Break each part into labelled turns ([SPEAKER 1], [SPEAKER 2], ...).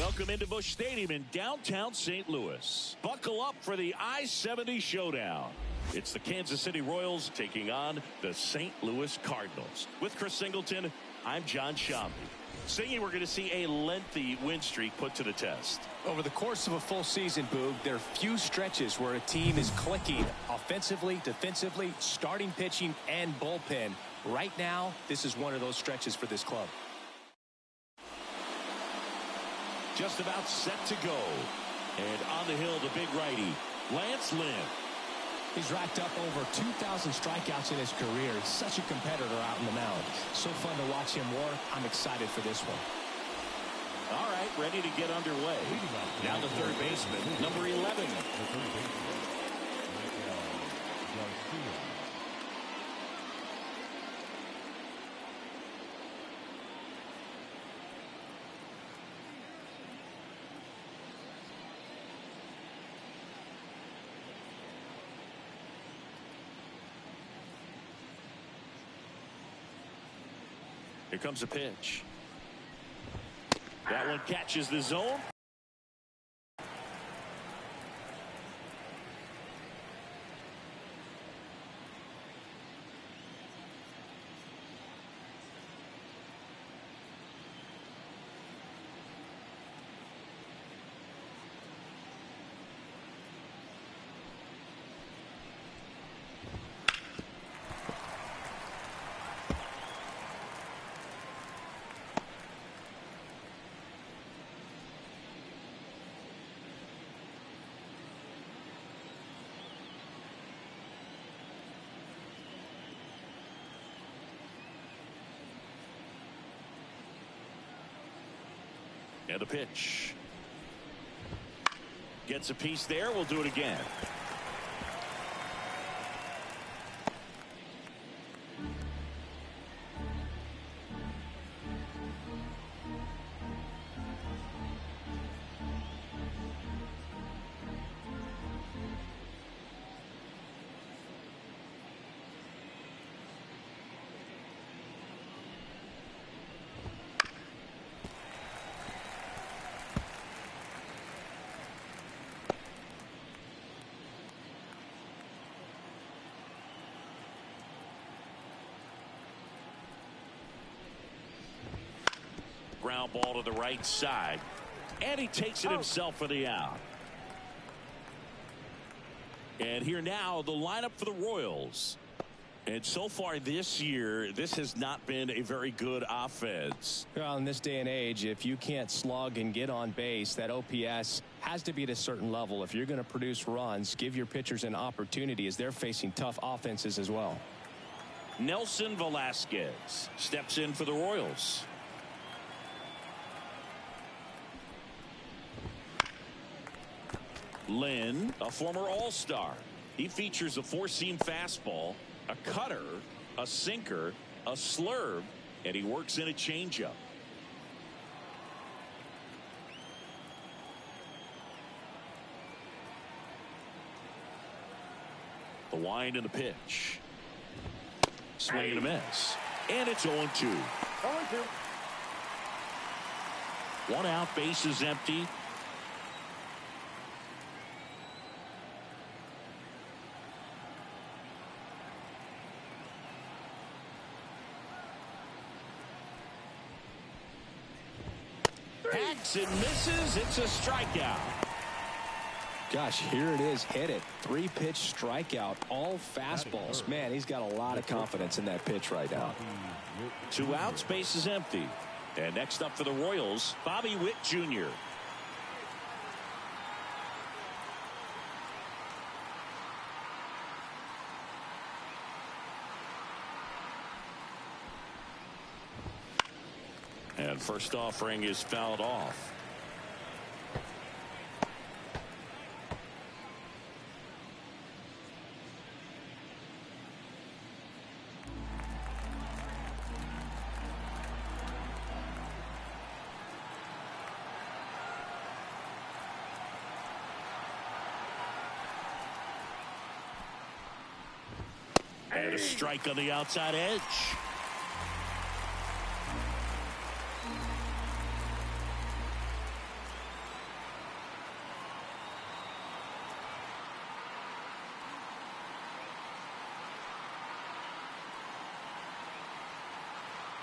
[SPEAKER 1] Welcome into Busch Stadium in downtown St. Louis. Buckle up for the I-70 showdown. It's the Kansas City Royals taking on the St. Louis Cardinals. With Chris Singleton, I'm John Shambi. Singy, we're going to see a lengthy win streak put to the test.
[SPEAKER 2] Over the course of a full season, Boog, there are few stretches where a team is clicking offensively, defensively, starting pitching, and bullpen. Right now, this is one of those stretches for this club.
[SPEAKER 1] Just about set to go. And on the hill, the big righty, Lance Lynn.
[SPEAKER 2] He's racked up over 2,000 strikeouts in his career. He's such a competitor out in the mound. So fun to watch him work. I'm excited for this one.
[SPEAKER 1] All right, ready to get underway. Now the third baseman, number 11. Here comes a pitch. That one catches the zone. And a pitch. Gets a piece there. We'll do it again. Ground ball to the right side. And he takes it himself for the out. And here now, the lineup for the Royals. And so far this year, this has not been a very good offense.
[SPEAKER 2] Well, in this day and age, if you can't slug and get on base, that OPS has to be at a certain level. If you're going to produce runs, give your pitchers an opportunity as they're facing tough offenses as well.
[SPEAKER 1] Nelson Velasquez steps in for the Royals. Lynn, a former All-Star. He features a four-seam fastball, a cutter, a sinker, a slurve, and he works in a changeup. The wind and the pitch. Swing and a miss. And it's 0-2. 0-2. One out, base is empty. Hacks and misses. It's a strikeout.
[SPEAKER 2] Gosh, here it is. Hit it. 3-pitch strikeout. All fastballs. Man, he's got a lot of confidence in that pitch right now.
[SPEAKER 1] 2 outs. Base is empty. And next up for the Royals, Bobby Witt Jr. And first offering is fouled off. And a strike on the outside edge.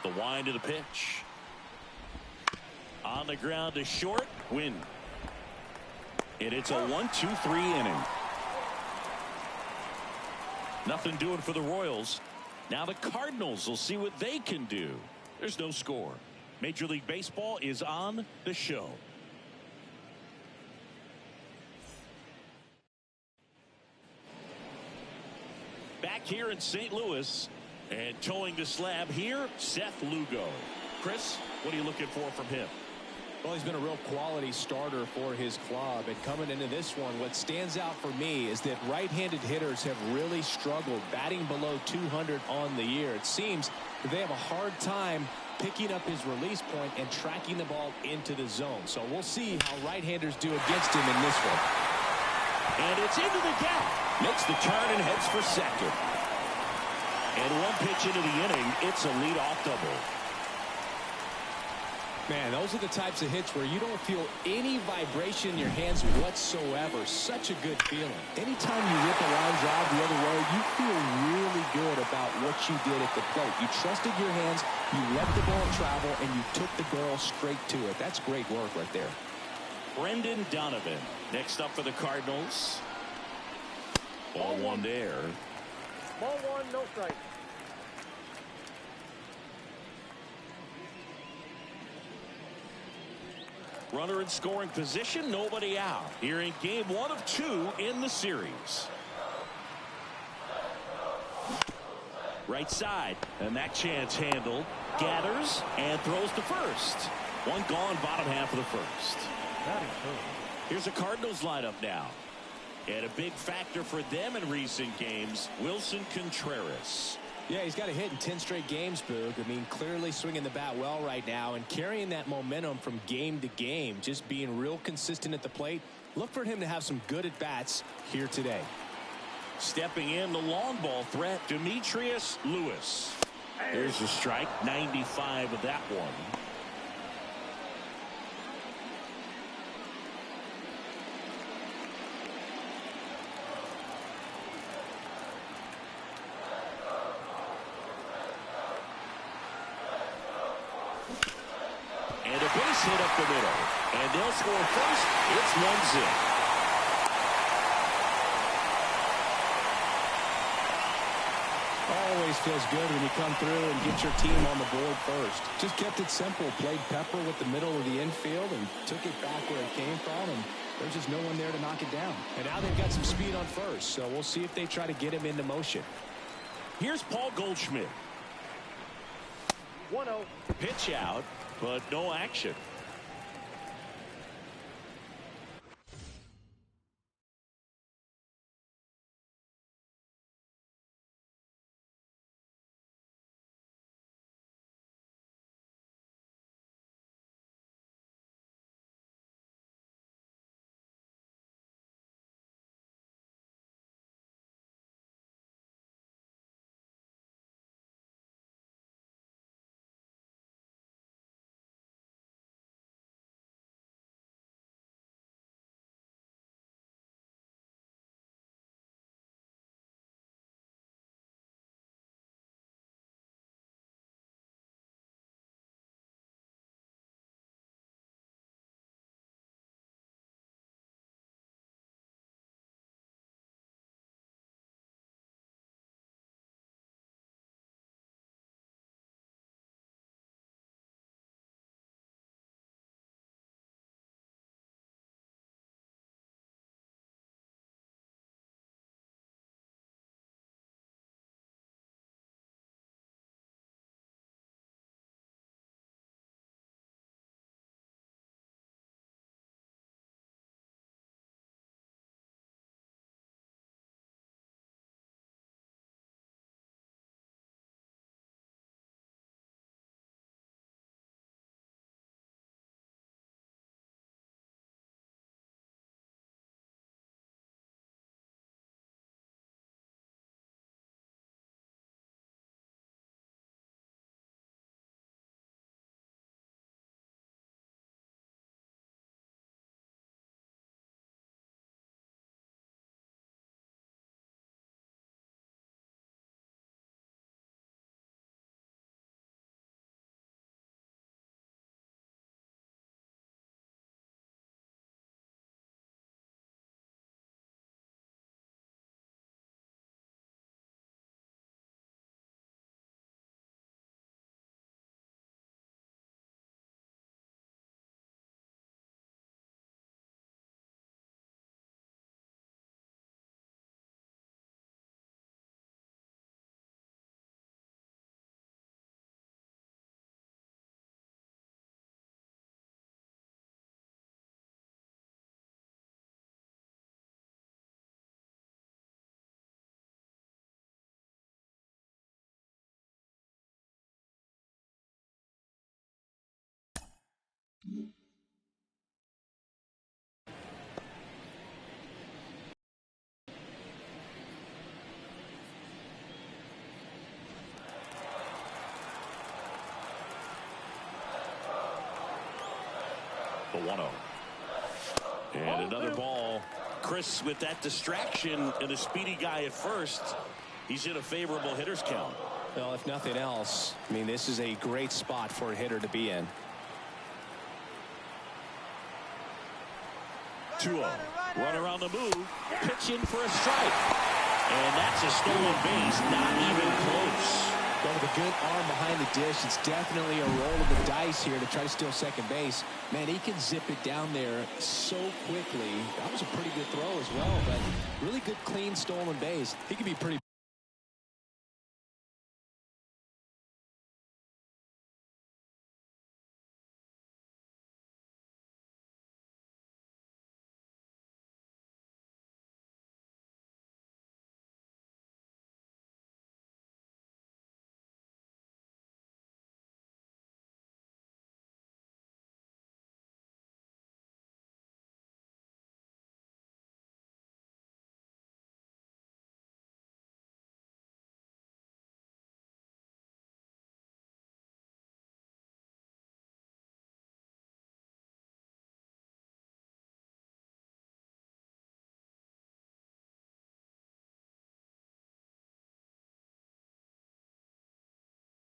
[SPEAKER 1] The wind of the pitch. On the ground to short. Win. And it's a 1-2-3 inning. Nothing doing for the Royals. Now the Cardinals will see what they can do. There's no score. Major League Baseball is on the show. Back here in St. Louis, and towing the slab here, Seth Lugo. Chris, what are you looking for from him?
[SPEAKER 2] Well, he's been a real quality starter for his club, and coming into this one, what stands out for me is that right-handed hitters have really struggled batting below 200 on the year. It seems that they have a hard time picking up his release point and tracking the ball into the zone. So we'll see how right-handers do against him in this one.
[SPEAKER 1] And it's into the gap. Makes the turn and heads for second. And one pitch into the inning, it's a leadoff double.
[SPEAKER 2] Man, those are the types of hits where you don't feel any vibration in your hands whatsoever. Such a good feeling. Anytime you rip a line drive the other way, you feel really good about what you did at the plate. You trusted your hands, you let the ball travel, and you took the barrel straight to it. That's great work right there.
[SPEAKER 1] Brendan Donovan next up for the Cardinals. Ball one there.
[SPEAKER 3] Ball one, no strike.
[SPEAKER 1] Runner in scoring position, nobody out. Here in game 1 of 2 in the series. Right side, and that chance handled. Gathers and throws to first. One gone, bottom half of the first. Here's a Cardinals lineup now. And a big factor for them in recent games, Wilson Contreras.
[SPEAKER 2] Yeah, he's got a hit in 10 straight games, Boog. I mean, clearly swinging the bat well right now and carrying that momentum from game to game, just being real consistent at the plate. Look for him to have some good at-bats here today.
[SPEAKER 1] Stepping in, the long ball threat, Demetrius Lewis. There's the strike, 95 of that one. And a base hit up the middle. And they'll score first. It's 1-0.
[SPEAKER 2] Always feels good when you come through and get your team on the board first. Just kept it simple. Played Pepper with the middle of the infield and took it back where it came from. And there's just no one there to knock it down. And now they've got some speed on first. So we'll see if they try to get him into motion.
[SPEAKER 1] Here's Paul Goldschmidt.
[SPEAKER 3] 1-0.
[SPEAKER 1] Pitch out, but no action. The 1-0. And another ball. Chris, with that distraction and a speedy guy at first, he's in a favorable hitter's count.
[SPEAKER 2] Well, if nothing else, I mean, this is a great spot for a hitter to be in.
[SPEAKER 1] 2-0. Run around the move. Pitch in for a strike. And that's a stolen base. Not even close.
[SPEAKER 2] Well, with a good arm behind the dish, it's definitely a roll of the dice here to try to steal second base. Man, he can zip it down there so quickly. That was a pretty good throw as well, but really good, clean, stolen base. He could be pretty.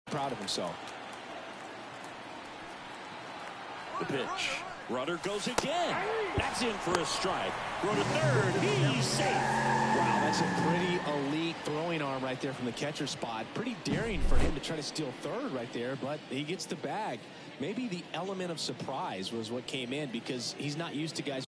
[SPEAKER 2] Proud of himself.
[SPEAKER 1] The pitch. Runner goes again. That's in for a strike. Throw to third. He's safe.
[SPEAKER 2] Wow, that's a pretty elite throwing arm right there from the catcher spot. Pretty daring for him to try to steal third right there, but he gets the bag. Maybe the element of surprise was what came in because he's not used to guys.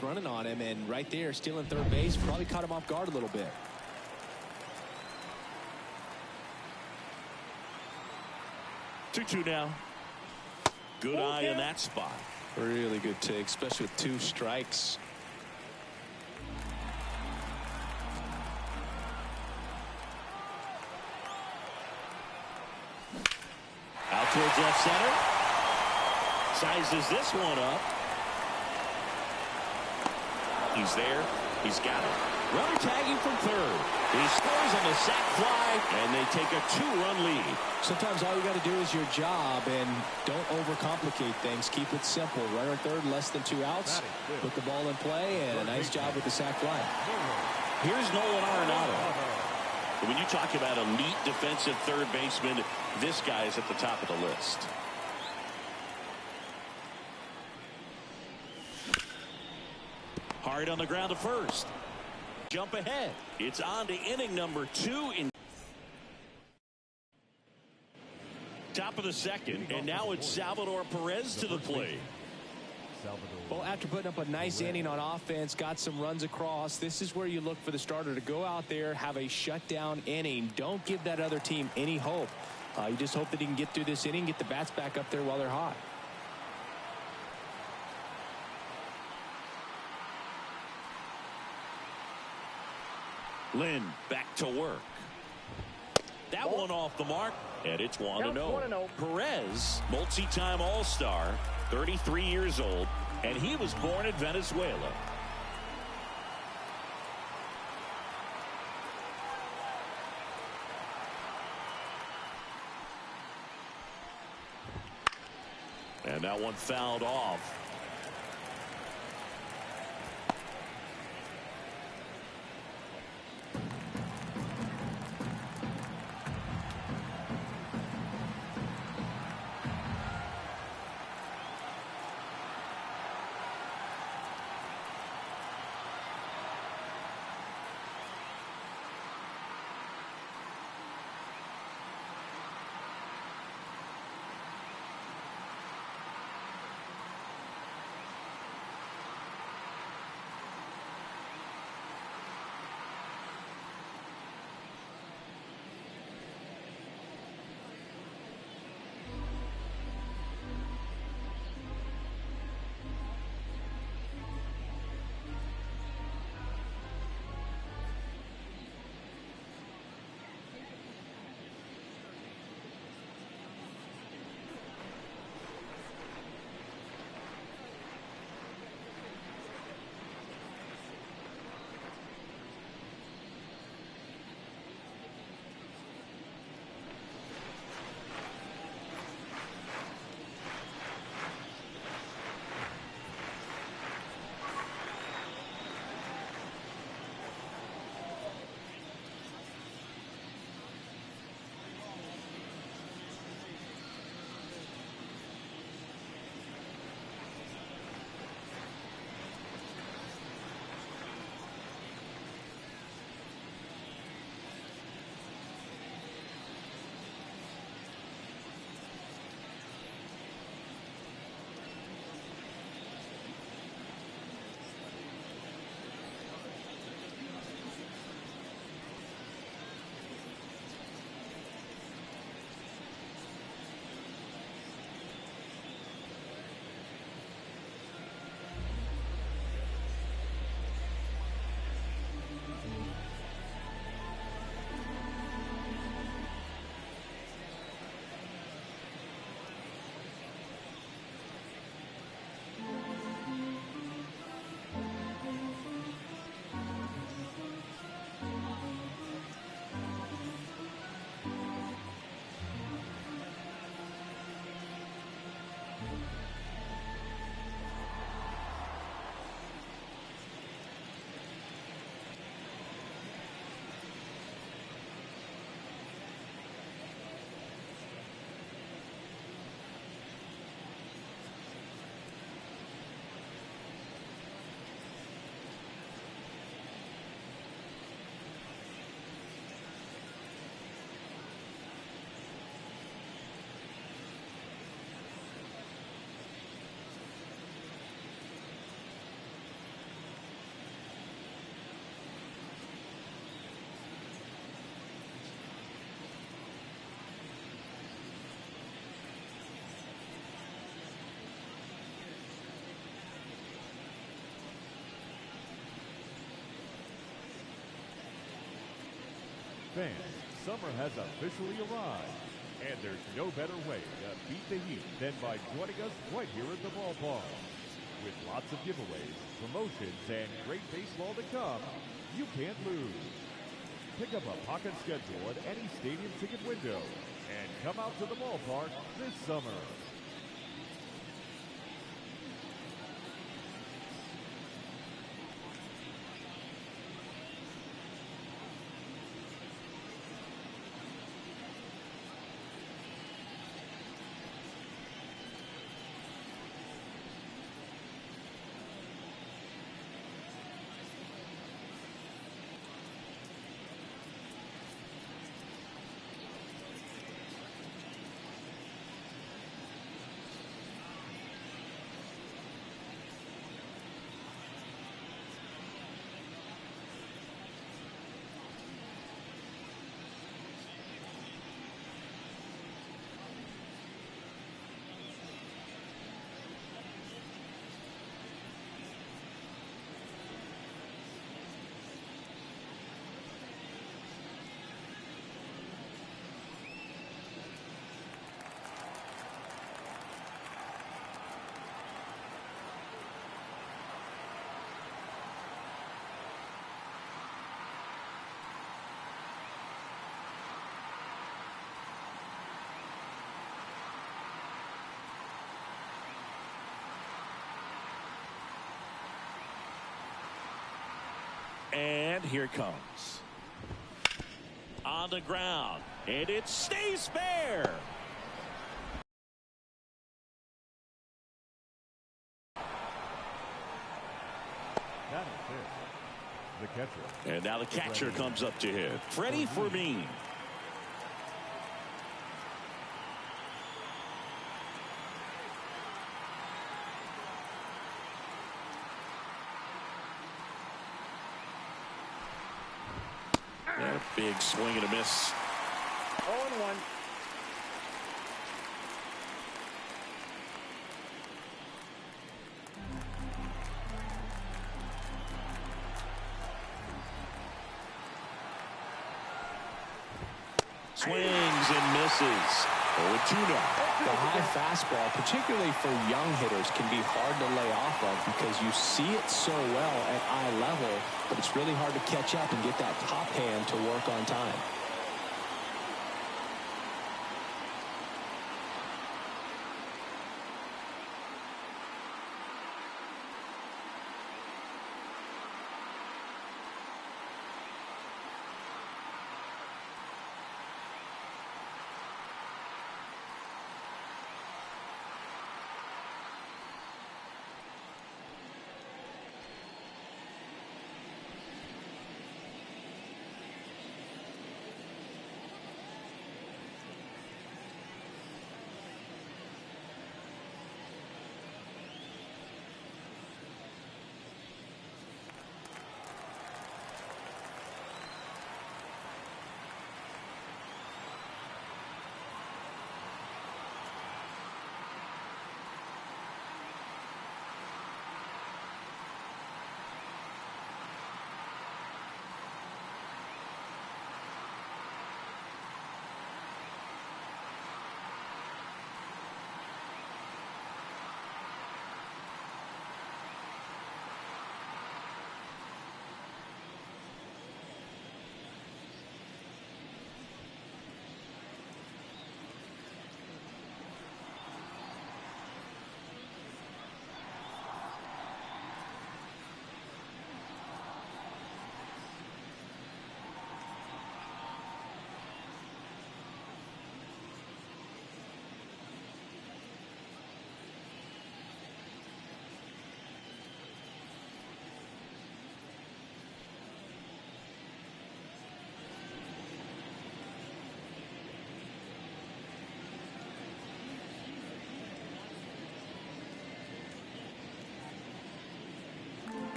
[SPEAKER 2] Running on him, and right there stealing third base probably caught him off guard a little bit.
[SPEAKER 1] 2-2 now. Good eye in that spot.
[SPEAKER 2] Really good take, especially with 2 strikes.
[SPEAKER 1] Out towards left center. Sizes this one up. He's there. He's got it. Runner tagging from third. He scores on the sac fly, and they take a 2-run lead.
[SPEAKER 2] Sometimes all you got to do is your job, and don't overcomplicate things. Keep it simple. Runner third, less than 2 outs. Put the ball in play, and a nice job with the sac fly.
[SPEAKER 1] Here's Nolan Arenado. When you talk about elite defensive third baseman, this guy is at the top of the list. Hard on the ground to first. Jump ahead. It's on to inning number 2 in top of the second, and now it's Salvador Perez to the plate.
[SPEAKER 2] Well, after putting up a nice inning on offense, got some runs across, this is where you look for the starter to go out there, have a shutdown inning. Don't give that other team any hope. You just hope that he can get through this inning, get the bats back up there while they're hot.
[SPEAKER 1] Lynn back to work. That one off the mark, and it's 1-0. Perez, multi-time All-Star, 33 years old, and he was born in Venezuela. And that one fouled off.
[SPEAKER 4] Fans, summer has officially arrived, and there's no better way to beat the heat than by joining us right here at the ballpark. With lots of giveaways, promotions, and great baseball to come, you can't lose. Pick up a pocket schedule at any stadium ticket window and come out to the ballpark this summer.
[SPEAKER 1] And here it comes. On the ground. And it stays fair.
[SPEAKER 4] That is it. The catcher.
[SPEAKER 1] And now the catcher comes up to hit. Freddie Fermin. And a big swing and a miss.
[SPEAKER 3] 0-1.
[SPEAKER 1] Swings and misses. 0-2 now.
[SPEAKER 2] The high fastball, particularly for young hitters, can be hard to lay off of because you see it so well at eye level, but it's really hard to catch up and get that top hand to work on time.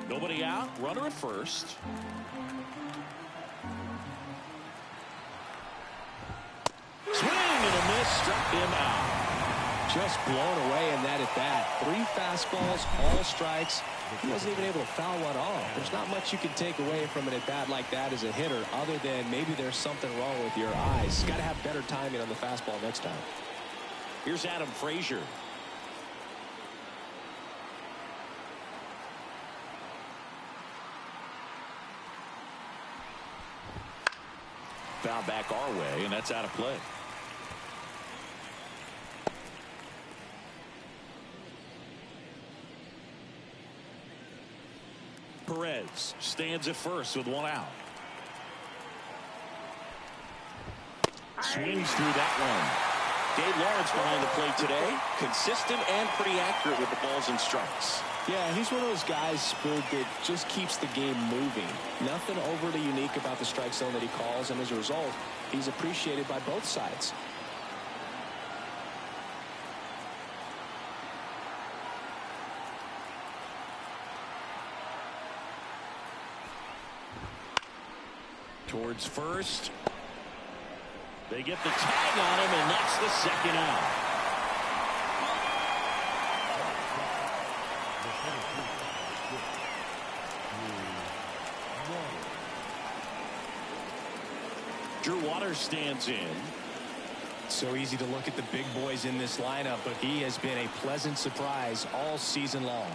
[SPEAKER 1] Nobody out. Runner at first. Swing and a miss. Struck him out.
[SPEAKER 2] Just blown away in that at bat. 3 fastballs, all strikes. He wasn't even able to foul one off. There's not much you can take away from an at bat like that as a hitter, other than maybe there's something wrong with your eyes. Got to have better timing on the fastball next time.
[SPEAKER 1] Here's Adam Frazier. Foul back our way, and that's out of play. Perez stands at first with 1 out. Swings through that one. Dave Lawrence behind the plate today. Consistent and pretty accurate with the balls and strikes.
[SPEAKER 2] Yeah, he's one of those guys, Spoog, that just keeps the game moving. Nothing overly unique about the strike zone that he calls, and as a result, he's appreciated by both sides.
[SPEAKER 1] Towards first. They get the tag on him, and that's the second out. Drew Waters stands in.
[SPEAKER 2] So easy to look at the big boys in this lineup, but he has been a pleasant surprise all season long.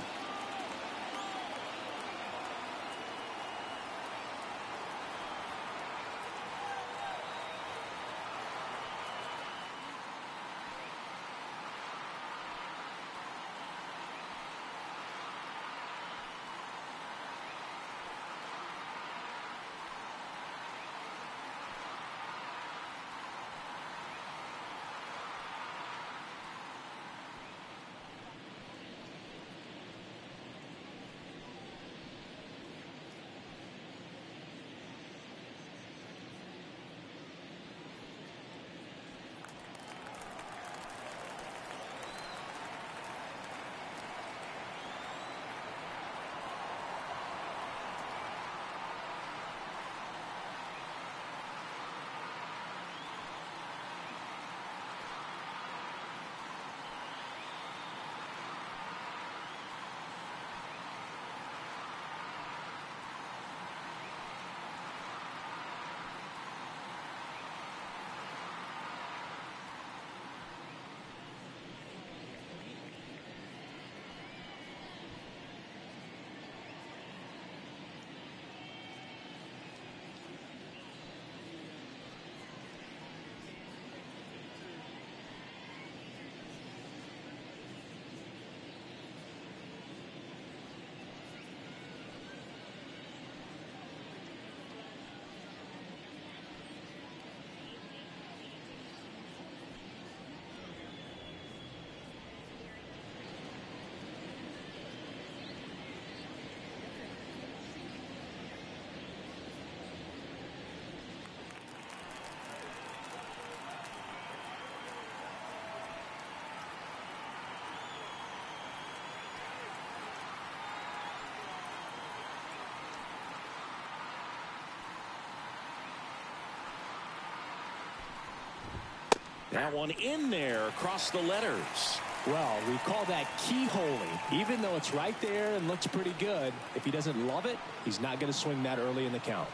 [SPEAKER 1] That one in there across the letters.
[SPEAKER 2] Well, we call that keyholing. Even though it's right there and looks pretty good, if he doesn't love it, he's not going to swing that early in the count.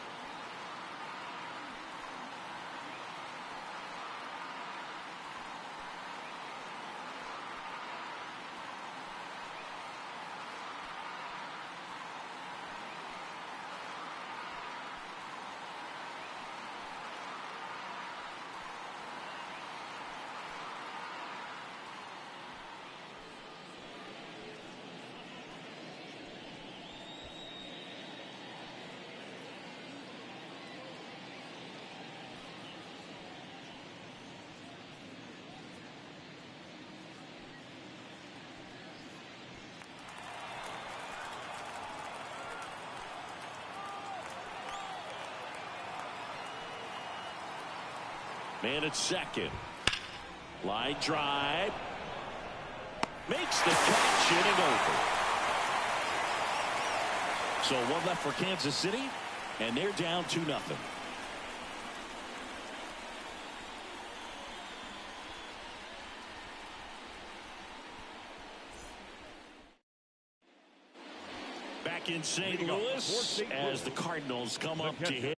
[SPEAKER 1] Man at second. Line drive. Makes the catch, inning over. So one left for Kansas City, and they're down 2-0. Back in St. Louis as the Cardinals come up to hit.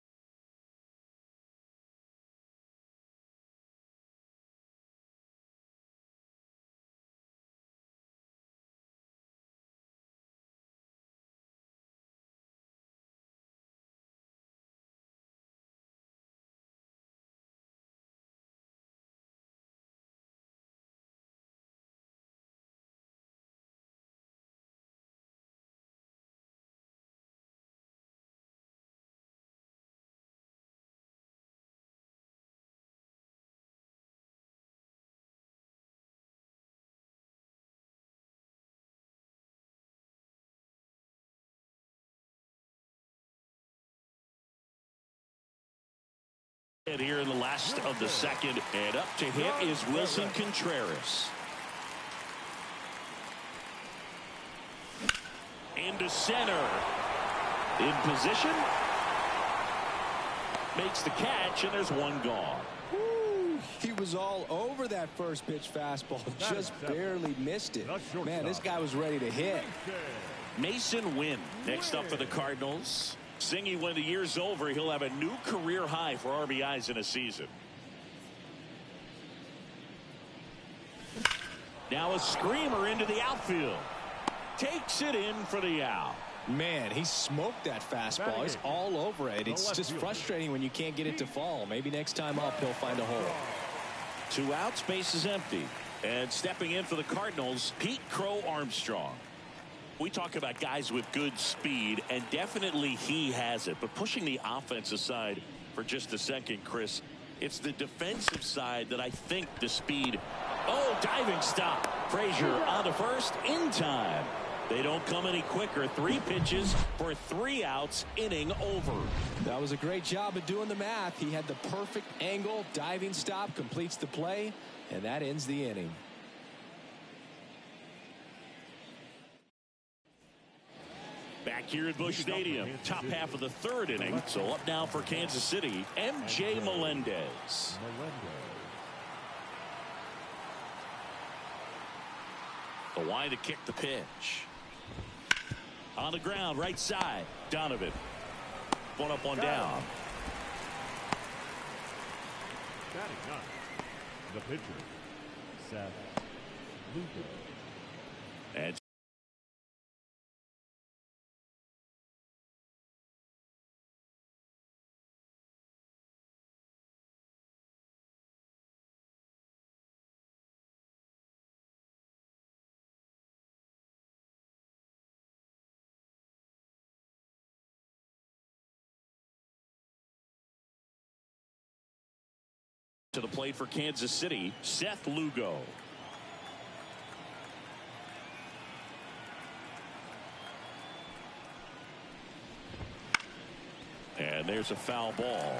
[SPEAKER 1] Here in the last of the second, and up to hit is Wilson Contreras. Into center. In position. Makes the catch, and there's one gone.
[SPEAKER 2] Woo, he was all over that first pitch fastball. Just barely missed it. Man, this guy was ready to hit.
[SPEAKER 1] Mason Wynn next up for the Cardinals. Singy, when the year's over, he'll have a new career high for RBIs in a season. Now a screamer into the outfield. Takes it in for the out.
[SPEAKER 2] Man, he smoked that fastball. He's all over it. It's just frustrating when you can't get it to fall. Maybe next time up he'll find a hole.
[SPEAKER 1] 2 outs, base is empty. And stepping in for the Cardinals, Pete Crow Armstrong. We talk about guys with good speed, and definitely he has it. But pushing the offense aside for just a second, Chris, it's the defensive side that I think the speed. Oh, diving stop. Frazier on to first in time. They don't come any quicker. 3 pitches for 3 outs, inning over.
[SPEAKER 2] That was a great job of doing the math. He had the perfect angle. Diving stop completes the play, and that ends the inning.
[SPEAKER 1] Back here at Busch Stadium, top half of the 3rd inning. So up now for Kansas City, MJ Melendez. The line to kick the pitch. On the ground, right side. Donovan. One up, one down.
[SPEAKER 4] Batting ninth, the pitcher, Seth Lugo.
[SPEAKER 1] And to the plate for Kansas City, Seth Lugo. And there's a foul ball.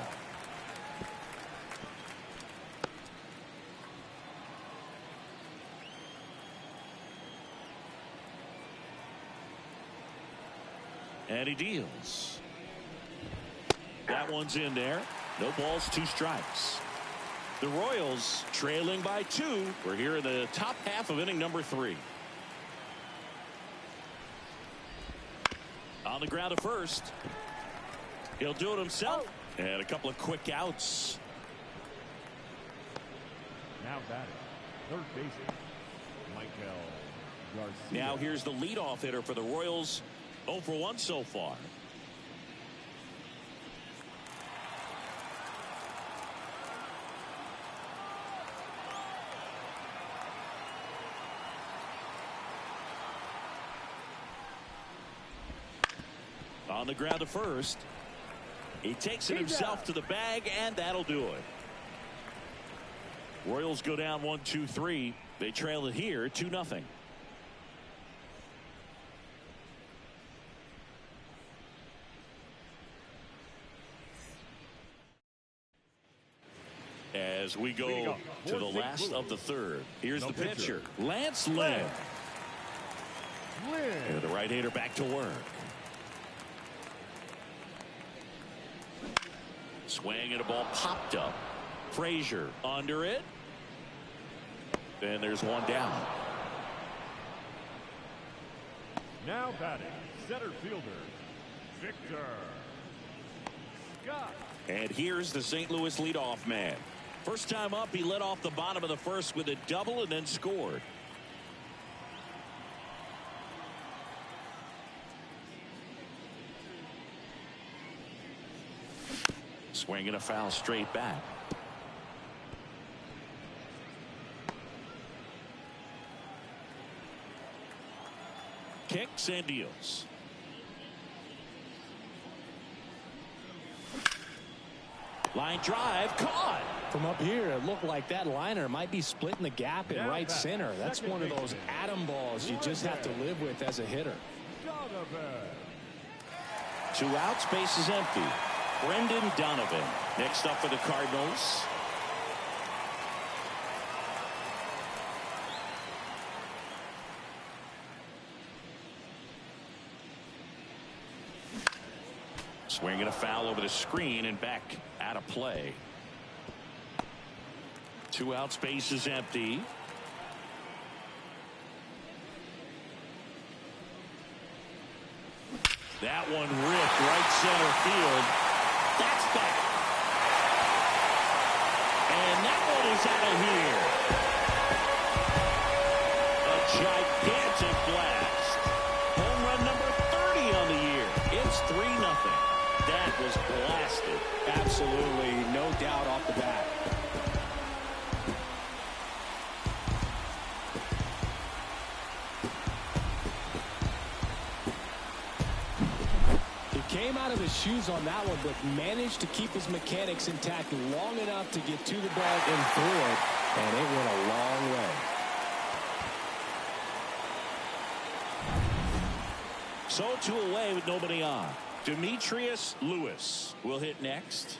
[SPEAKER 1] And he deals. That one's in there. No balls, 2 strikes. The Royals trailing by 2. We're here in the top half of inning number 3. On the ground at first. He'll do it himself. And a couple of quick outs.
[SPEAKER 4] Now batting, third baseman, Michael Garcia.
[SPEAKER 1] Now here's the leadoff hitter for the Royals. 0 for 1 so far. On the ground to first. He takes it himself to the bag, and that'll do it. Royals go down 1-2-3. They trail it here 2-0. As we go to the last of the third. Here's the pitcher, Lance Lynn. And the right-hander back to work. Swing and a ball popped up. Frazier under it. And there's one down.
[SPEAKER 4] Now batting, center fielder, Victor Scott.
[SPEAKER 1] And here's the St. Louis leadoff man. First time up, he led off the bottom of the first with a double and then scored. Swinging a foul straight back. Kicks and deals. Line drive caught.
[SPEAKER 2] From up here, it looked like that liner might be splitting the gap in right center. That's one of those atom balls you just have to live with as a hitter.
[SPEAKER 1] 2 outs, base is empty. Brendan Donovan next up for the Cardinals. Swinging a foul over the screen and back out of play. 2 outs, base is empty. That one ripped right center field. That's back. And that one is out of here. A gigantic blast. Home run number 30 on the year. It's 3-0. That was blasted.
[SPEAKER 2] Absolutely, no doubt off the bat. Came out of his shoes on that one, but managed to keep his mechanics intact long enough to get to the ball and through it, and it went a long way.
[SPEAKER 1] So 2 away with nobody on. Demetrius Lewis will hit next.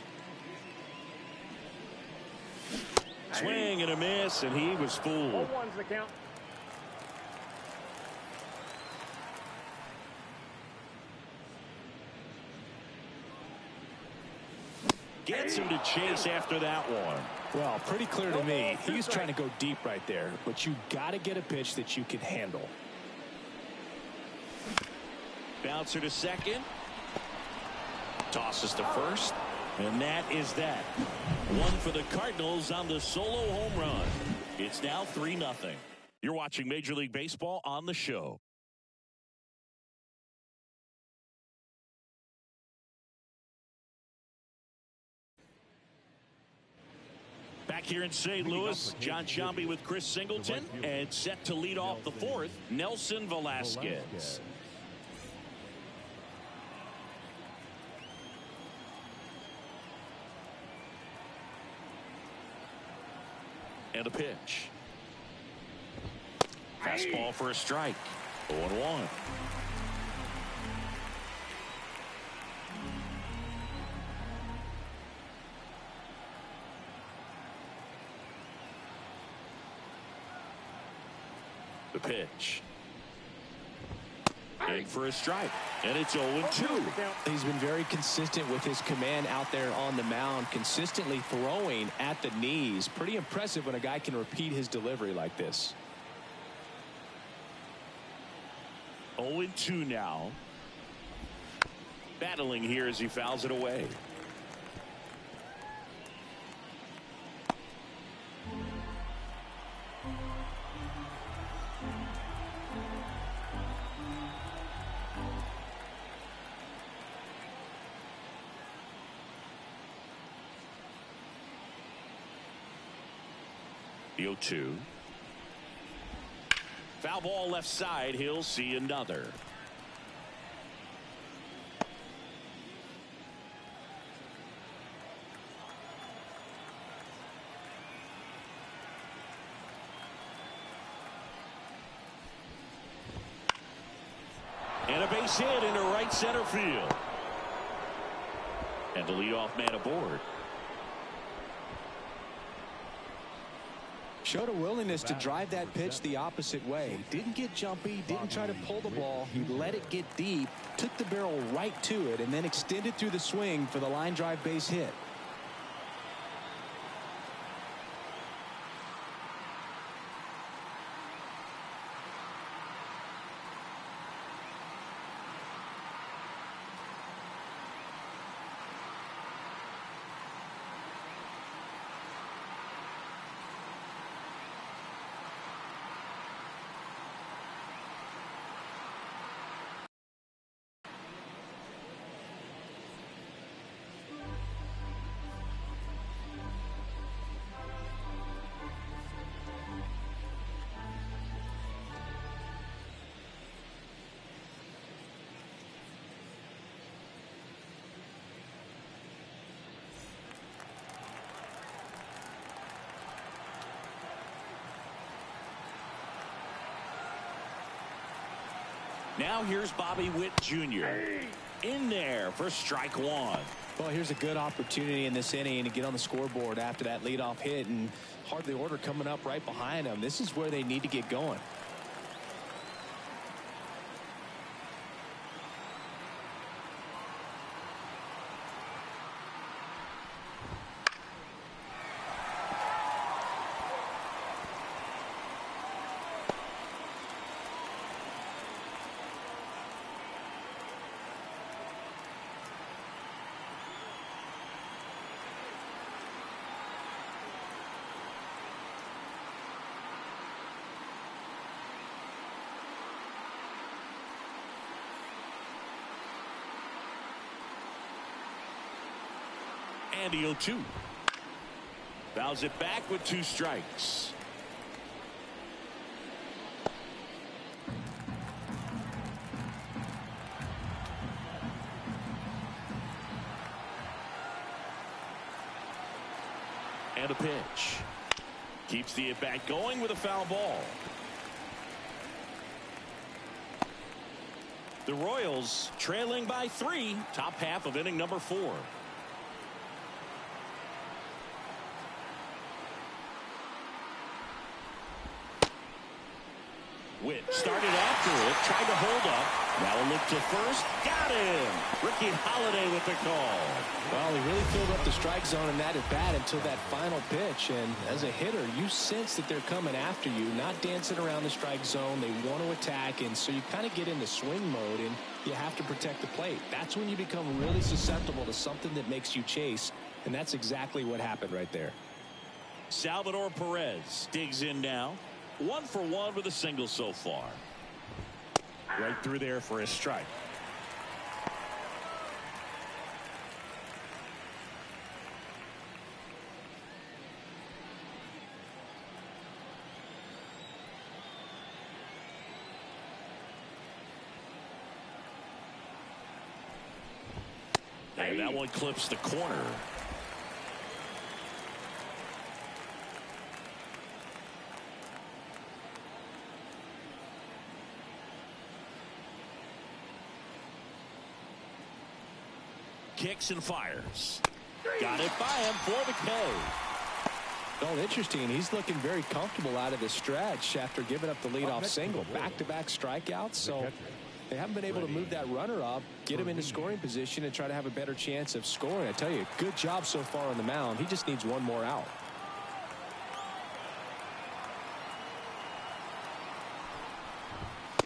[SPEAKER 1] Swing and a miss, and he was fooled.
[SPEAKER 3] 0-1's the count.
[SPEAKER 1] Gets him to chase after that one.
[SPEAKER 2] Well, pretty clear to me. He's trying to go deep right there, but you got to get a pitch that you can handle.
[SPEAKER 1] Bouncer to second. Tosses to first. And that is that. One for the Cardinals on the solo home run. It's now 3-0. You're watching Major League Baseball on the show. Back here in St. Louis, John Sciambi with Chris Singleton, and set to lead off the fourth, Nelson Velasquez. And a pitch. Fastball for a strike. 0-1. The pitch. In for a strike. And it's 0-2.
[SPEAKER 2] He's been very consistent with his command out there on the mound, consistently throwing at the knees. Pretty impressive when a guy can repeat his delivery like this.
[SPEAKER 1] 0-2 now. Battling here as he fouls it away. The 0-2. Foul ball left side. He'll see another. And a base hit into right center field. And the leadoff man aboard.
[SPEAKER 2] Showed a willingness to drive that pitch the opposite way. Didn't get jumpy, didn't try to pull the ball. He let it get deep, took the barrel right to it, and then extended through the swing for the line drive base hit.
[SPEAKER 1] Now here's Bobby Witt Jr. in there for strike one.
[SPEAKER 2] Well, here's a good opportunity in this inning to get on the scoreboard after that leadoff hit, and hardly order coming up right behind them. This is where they need to get going.
[SPEAKER 1] And the 0-2. Fouls it back with 2 strikes. And a pitch. Keeps the at-bat going with a foul ball. The Royals trailing by 3. Top half of inning number 4. Witt started after it, tried to hold up. Now a look to first. Got him. Ricky Holiday with the call.
[SPEAKER 2] Well, he really filled up the strike zone in that at bat until that final pitch. And as a hitter, you sense that they're coming after you, not dancing around the strike zone. They want to attack, and so you kind of get into swing mode, and you have to protect the plate. That's when you become really susceptible to something that makes you chase, and that's exactly what happened right there.
[SPEAKER 1] Salvador Perez digs in now. 1 for 1 with a single so far. Right through there for a strike. And that one clips the corner. Kicks and fires. Got it by him for the K.
[SPEAKER 2] Well, interesting. He's looking very comfortable out of the stretch after giving up the leadoff single. Back-to-back strikeouts. So They haven't been able to move that runner up, get him into scoring position, and try to have a better chance of scoring. I tell you, good job so far on the mound. He just needs one more out.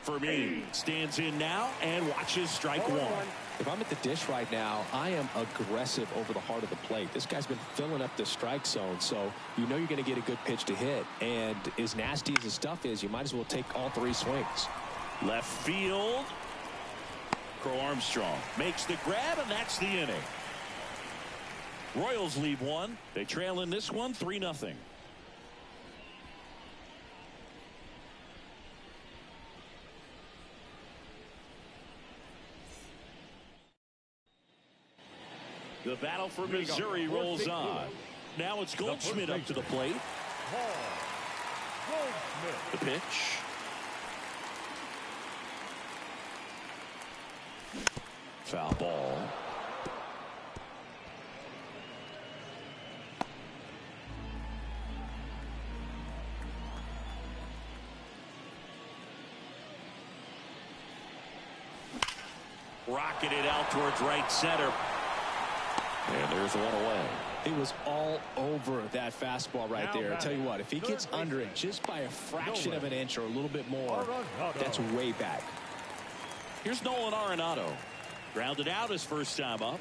[SPEAKER 1] For me, stands in now and watches strike one.
[SPEAKER 2] If I'm at the dish right now, I am aggressive over the heart of the plate. This guy's been filling up the strike zone, so you know you're going to get a good pitch to hit. And as nasty as the stuff is, you might as well take all three swings.
[SPEAKER 1] Left field. Crow Armstrong makes the grab, and that's the inning. Royals lead one. They trail in this one 3-0. The battle for Missouri rolls on. Now it's Goldschmidt up to the plate. The pitch. Foul ball. Rocketed out towards right center. And there's one away.
[SPEAKER 2] It was all over that fastball right there. I tell you what, if he gets under it just by a fraction of an inch or a little bit more, that's way back.
[SPEAKER 1] Here's Nolan Arenado. Grounded out his first time up.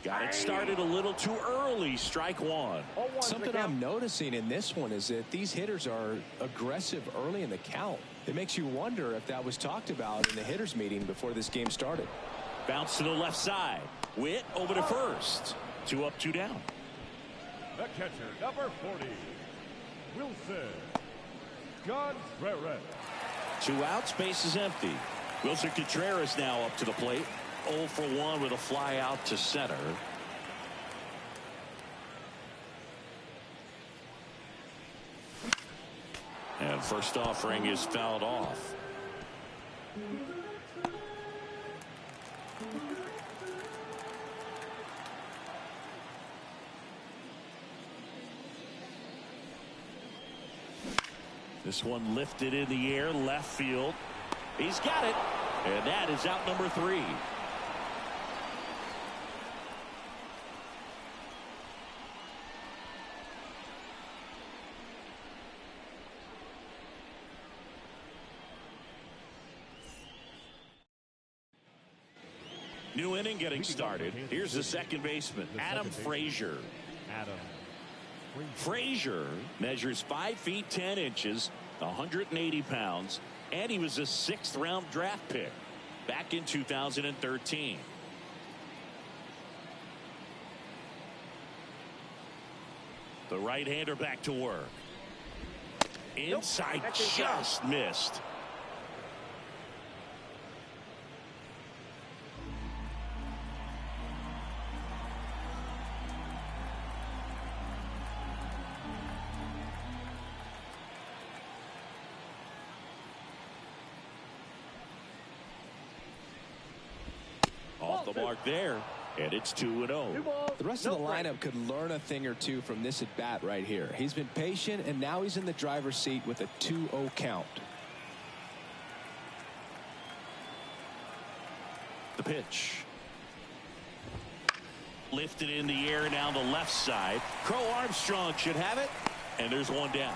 [SPEAKER 1] Got it started a little too early. Strike one.
[SPEAKER 2] Something I'm noticing in this one is that these hitters are aggressive early in the count. It makes you wonder if that was talked about in the hitters meeting before this game started.
[SPEAKER 1] Bounce to the left side. Witt over to first. 2 up, 2 down.
[SPEAKER 4] The catcher, number 40, Wilson Contreras.
[SPEAKER 1] 2 outs, base is empty. Wilson Contreras now up to the plate. 0 for 1 with a fly out to center. And first offering is fouled off. This one lifted in the air, left field. He's got it. And that is out number 3. New inning getting started. Here's the second baseman, Adam Frazier. Frazier measures 5 feet 10 inches, 180 pounds, and he was a 6th round draft pick back in 2013. The right-hander back to work. Inside, just missed. Off the mark there. And it's 2-0.
[SPEAKER 2] The rest of the lineup could learn a thing or two from this at bat right here. He's been patient, and now he's in the driver's seat with a 2-0 count.
[SPEAKER 1] The pitch. Lifted in the air down the left side. Crow Armstrong should have it. And there's one down.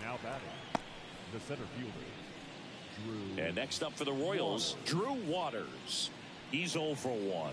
[SPEAKER 4] Now batting, the center fielder, Drew.
[SPEAKER 1] And next up for the Royals, Drew Waters. He's 0 for 1.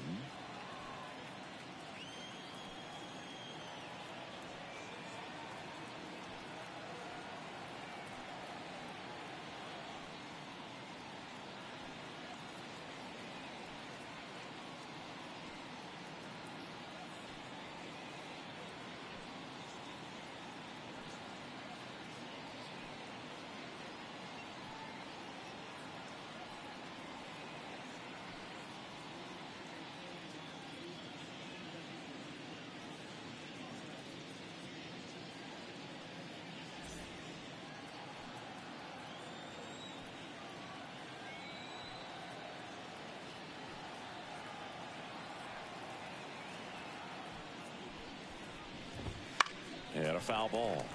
[SPEAKER 1] And a foul ball.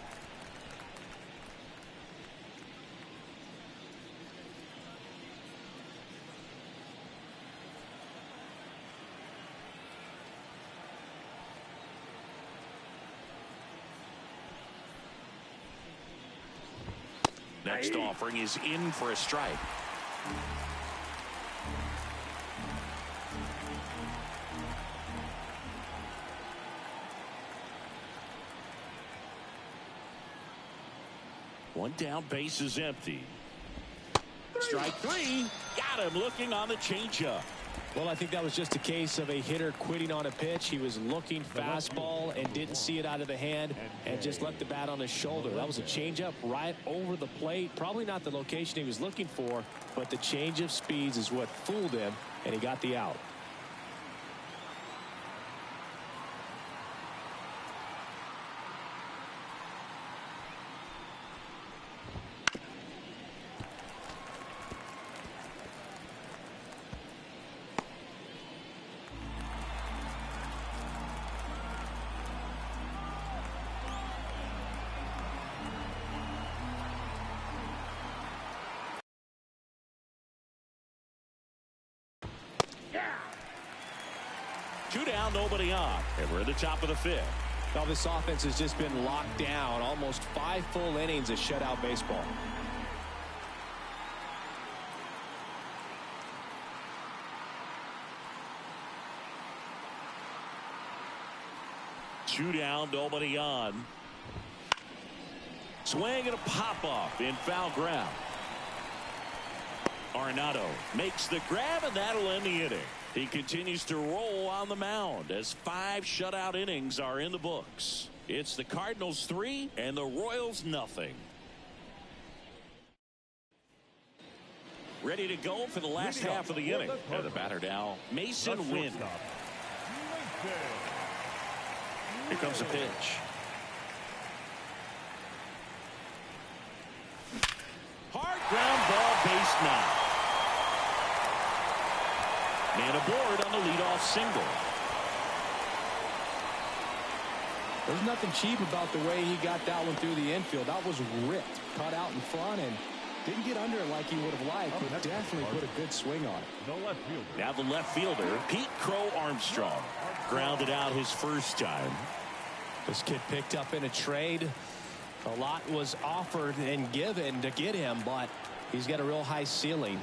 [SPEAKER 1] Next offering is in for a strike. One down, base is empty. Strike 3. Got him looking on the changeup.
[SPEAKER 2] Well, I think that was just a case of a hitter quitting on a pitch. He was looking fastball and didn't see it out of the hand and just left the bat on his shoulder. That was a changeup right over the plate. Probably not the location he was looking for, but the change of speeds is what fooled him, and he got the out.
[SPEAKER 1] Two down, nobody on, and we're at the top of the 5th.
[SPEAKER 2] Well, this offense has just been locked down. Almost 5 full innings of shutout baseball.
[SPEAKER 1] Two down, nobody on. Swing and a pop-off in foul ground. Arenado makes the grab, and that'll end the inning. He continues to roll on the mound as 5 shutout innings are in the books. It's the Cardinals 3 and the Royals nothing. Ready to go for the last half of the inning. And the batter now, Mason Wynn. Here comes the pitch. Hard ground ball, base now. Man aboard on the leadoff single.
[SPEAKER 2] There's nothing cheap about the way he got that one through the infield. That was ripped, cut out in front, and didn't get under it like he would have liked, but definitely put a good swing on it.
[SPEAKER 1] Now the left fielder, Pete Crow Armstrong, grounded out his first time.
[SPEAKER 2] This kid picked up in a trade. A lot was offered and given to get him, but he's got a real high ceiling.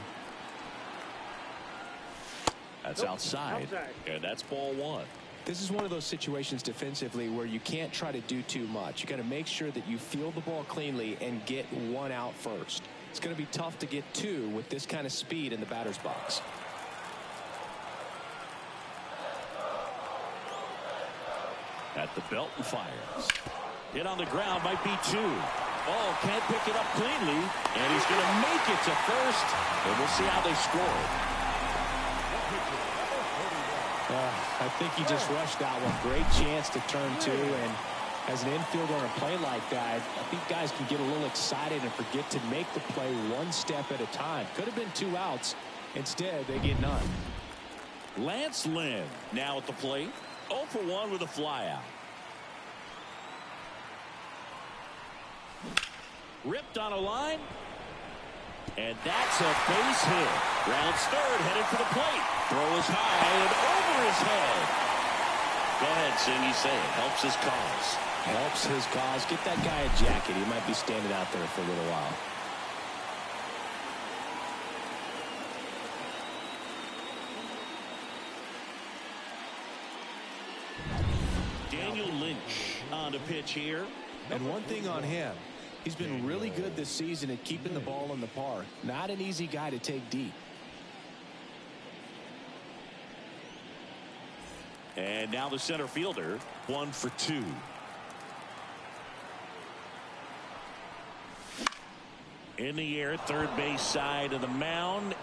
[SPEAKER 1] That's outside, and that's ball 1.
[SPEAKER 2] This is one of those situations defensively where you can't try to do too much. You got to make sure that you field the ball cleanly and get 1 out first. It's going to be tough to get 2 with this kind of speed in the batter's box.
[SPEAKER 1] At the belt and fires. Hit on the ground, might be 2. Oh, can't pick it up cleanly, and he's going to make it to first, and we'll see how they score.
[SPEAKER 2] I think he just rushed that one. Great chance to turn 2, and as an infielder on a play like that, I think guys can get a little excited and forget to make the play 1 step at a time. Could have been 2 outs, Instead, they get none.
[SPEAKER 1] Lance Lynn now at the plate. 0 for 1 with a flyout. Ripped on a line. And that's a base hit. Rounds third, headed for the plate. Throw is high and over his head. Go ahead, Singy, say it. Helps his cause.
[SPEAKER 2] Helps his cause. Get that guy a jacket. He might be standing out there for a little while.
[SPEAKER 1] Daniel Lynch on the pitch here.
[SPEAKER 2] And one thing on him, he's been really good this season at keeping the ball in the park. Not an easy guy to take deep.
[SPEAKER 1] And now the center fielder, 1 for 2. In the air, third base side of the mound.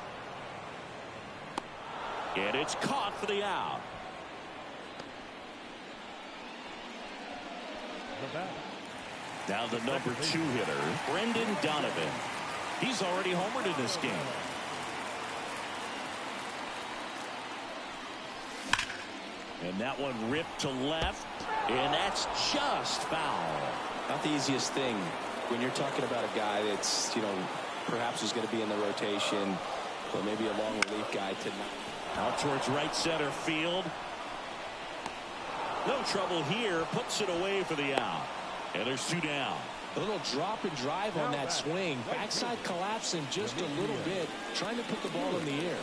[SPEAKER 1] And it's caught for the out. Now the number 2 hitter, Brendan Donovan. He's already homered in this game. And that one ripped to left, and that's just foul.
[SPEAKER 2] Not the easiest thing when you're talking about a guy that's, perhaps is going to be in the rotation or maybe a long relief guy tonight.
[SPEAKER 1] Out towards right center field. No trouble here, puts it away for the out. And there's 2 down.
[SPEAKER 2] A little drop and drive on that swing. Backside collapsing just a little bit, trying to put the ball in the air.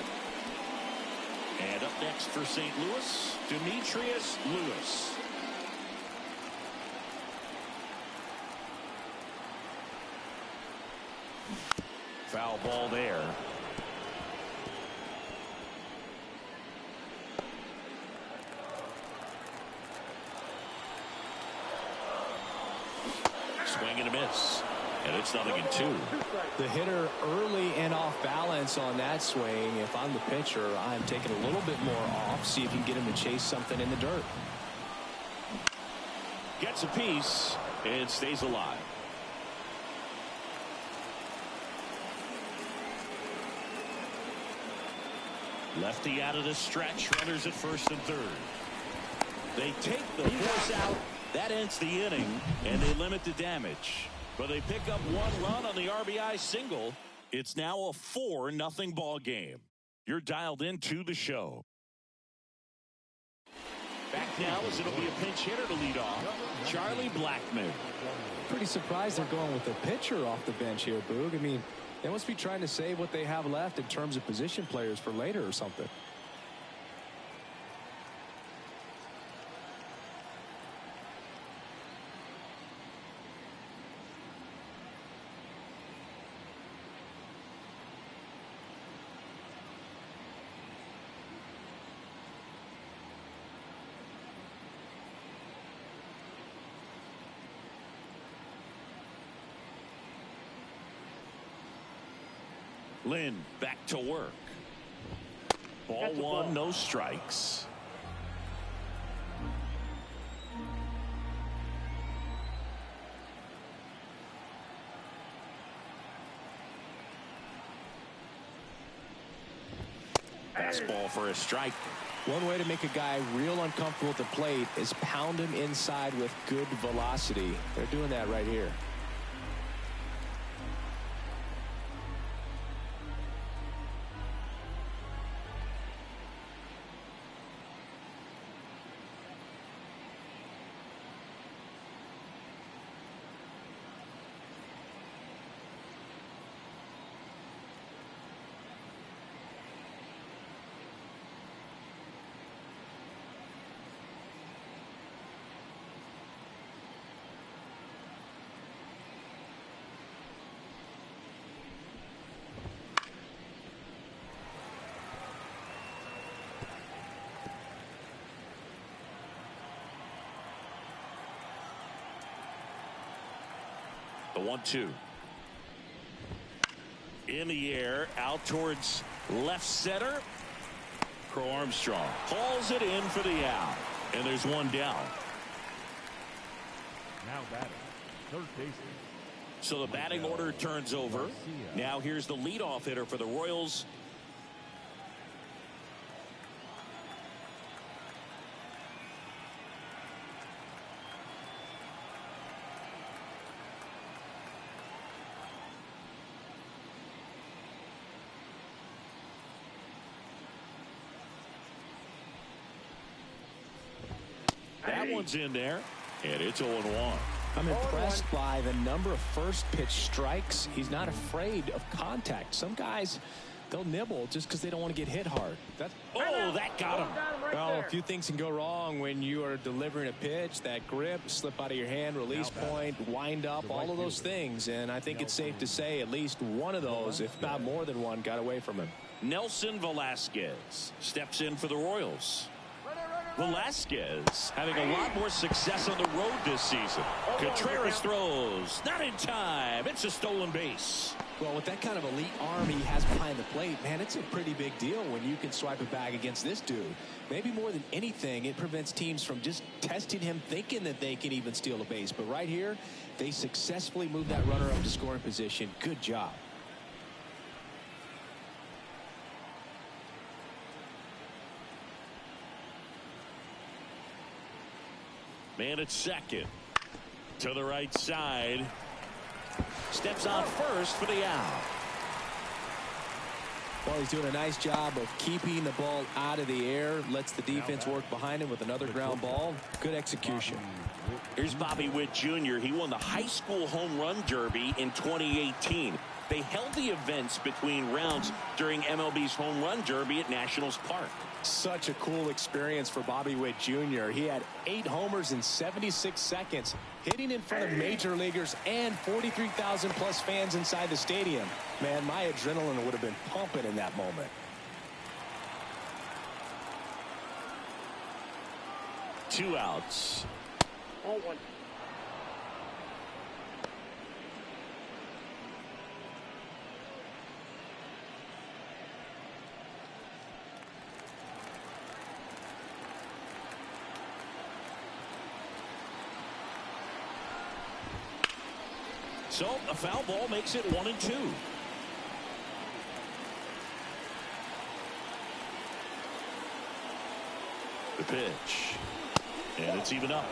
[SPEAKER 1] And up next for St. Louis, Demetrius Lewis. Foul ball there. Swing and a miss. And it's 0-2.
[SPEAKER 2] The hitter early and off balance on that swing. If I'm the pitcher, I'm taking a little bit more off. See if you can get him to chase something in the dirt.
[SPEAKER 1] Gets a piece and stays alive. Lefty out of the stretch. Runners at first and third. They take the force out. That ends the inning, and they limit the damage. But they pick up 1 run on the RBI single. It's now a 4-0 ball game. You're dialed into the show. Back now as it'll be a pinch hitter to lead off. Charlie Blackmon.
[SPEAKER 2] Pretty surprised they're going with a pitcher off the bench here, Boog. I mean, they must be trying to save what they have left in terms of position players for later or something.
[SPEAKER 1] Lynn back to work. Ball 1, no strikes. Fastball for a strike.
[SPEAKER 2] One way to make a guy real uncomfortable at the plate is pound him inside with good velocity. They're doing that right here.
[SPEAKER 1] The 1-2. In the air, out towards left center. Crow Armstrong hauls it in for the out. And there's 1 down.
[SPEAKER 4] Now batting, third baseman.
[SPEAKER 1] So the batting order turns over. Now here's the leadoff hitter for the Royals, one's in there, and it's 0-1.
[SPEAKER 2] I'm impressed by the number of first pitch strikes. He's not afraid of contact. Some guys, they'll nibble just because they don't want to get hit hard.
[SPEAKER 1] That got him.
[SPEAKER 2] Well, a few things can go wrong when you are delivering a pitch. That grip, slip out of your hand, release point, wind up, all of those things. And I think it's safe to say at least one of those, if not more than one, got away from him.
[SPEAKER 1] Nelson Velasquez steps in for the Royals. Velasquez having a lot more success on the road this season. Contreras throws. Not in time. It's a stolen base.
[SPEAKER 2] Well, with that kind of elite arm he has behind the plate, man, it's a pretty big deal when you can swipe a bag against this dude. Maybe more than anything, it prevents teams from just testing him, thinking that they can even steal a base. But right here, they successfully moved that runner up to scoring position. Good job.
[SPEAKER 1] Man at second. To the right side. Steps on first for the out.
[SPEAKER 2] Well, he's doing a nice job of keeping the ball out of the air. Lets the defense work behind him with another ground ball. Good execution.
[SPEAKER 1] Here's Bobby Witt Jr. He won the high school home run derby in 2018. They held the events between rounds during MLB's home run derby at Nationals Park.
[SPEAKER 2] Such a cool experience for Bobby Witt Jr. He had 8 homers in 76 seconds, hitting in front of major leaguers and 43,000 plus fans inside the stadium. Man, my adrenaline would have been pumping in that moment.
[SPEAKER 1] Two outs.
[SPEAKER 3] 0-1.
[SPEAKER 1] So a foul ball makes it 1-2. The pitch. And it's even up.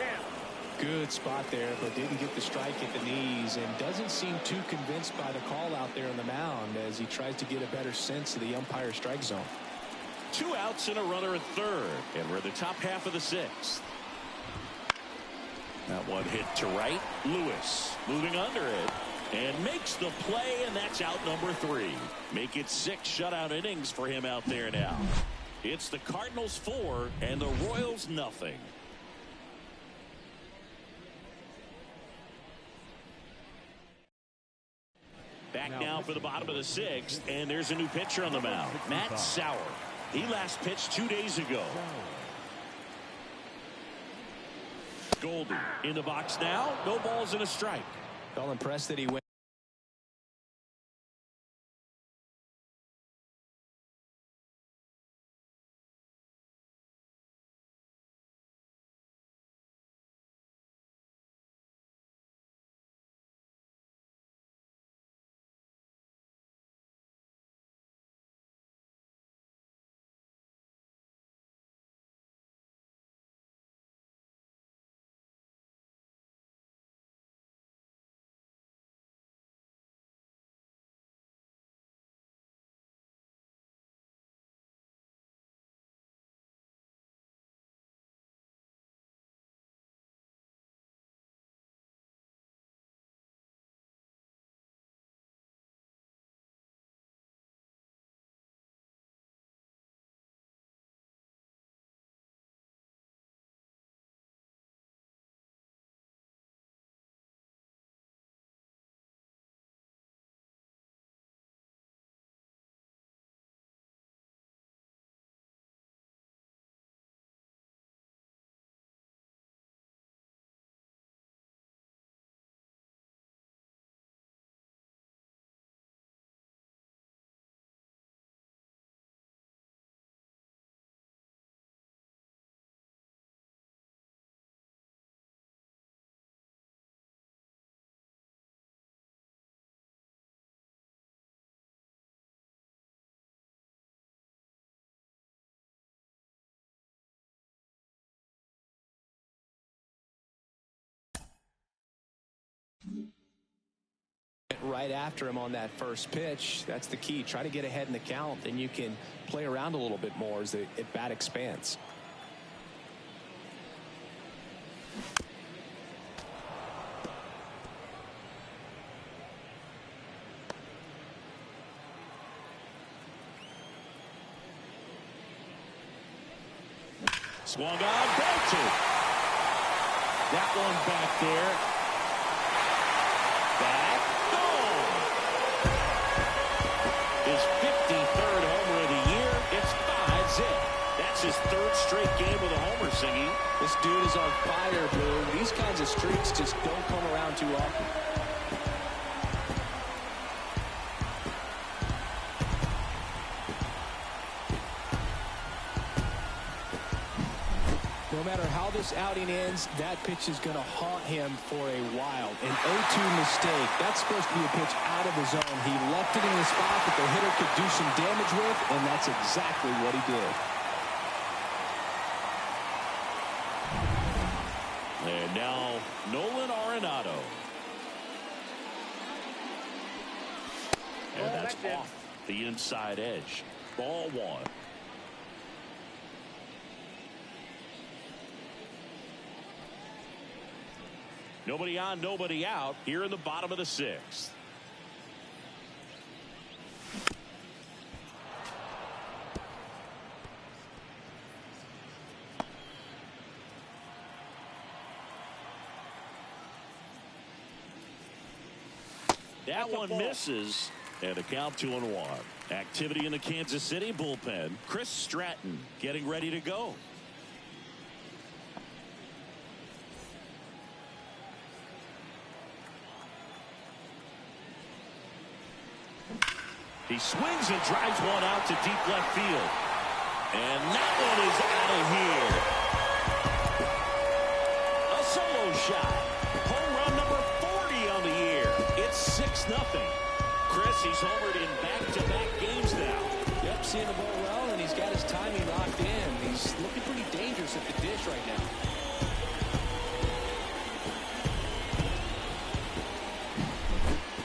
[SPEAKER 2] Good spot there, but didn't get the strike at the knees and doesn't seem too convinced by the call out there on the mound as he tries to get a better sense of the umpire strike zone.
[SPEAKER 1] 2 outs and a runner at third. And we're in the top half of the 6th. That one hit to right. Lewis moving under it and makes the play, and that's out number 3. Make it 6 shutout innings for him out there now. It's the Cardinals 4 and the Royals nothing. Back now for the bottom of the 6th, and there's a new pitcher on the mound, Matt Sauer. He last pitched 2 days ago. Goldie in the box now. No balls and a strike.
[SPEAKER 2] Well, impressed that he went. Right after him on that first pitch. That's the key. Try to get ahead in the count, then you can play around a little bit more as the at bat expands.
[SPEAKER 1] Swung on, belted. That one back there. Back, gone. His 53rd homer of the year. It's 5-zip. That's his third straight game with a homer, Singy.
[SPEAKER 2] This dude is on fire, Boone. These kinds of streaks just don't come around too often. No matter how this outing ends, that pitch is going to haunt him for a while. An 0-2 mistake. That's supposed to be a pitch out of the zone. He left it in the spot that the hitter could do some damage with, and that's exactly what he did.
[SPEAKER 1] And now Nolan Arenado. And that's off the inside edge. Ball one. Nobody on, nobody out here in the bottom of the sixth. That one misses, and a count 2-1. Activity in the Kansas City bullpen. Chris Stratton getting ready to go. He swings and drives one out to deep left field. And that one is out of here. A solo shot. Home run number 40 on the year. It's 6-0. Chris, he's homered in back-to-back games now.
[SPEAKER 2] Yep, seeing the ball well, and he's got his timing locked in. He's looking pretty dangerous at the dish right now.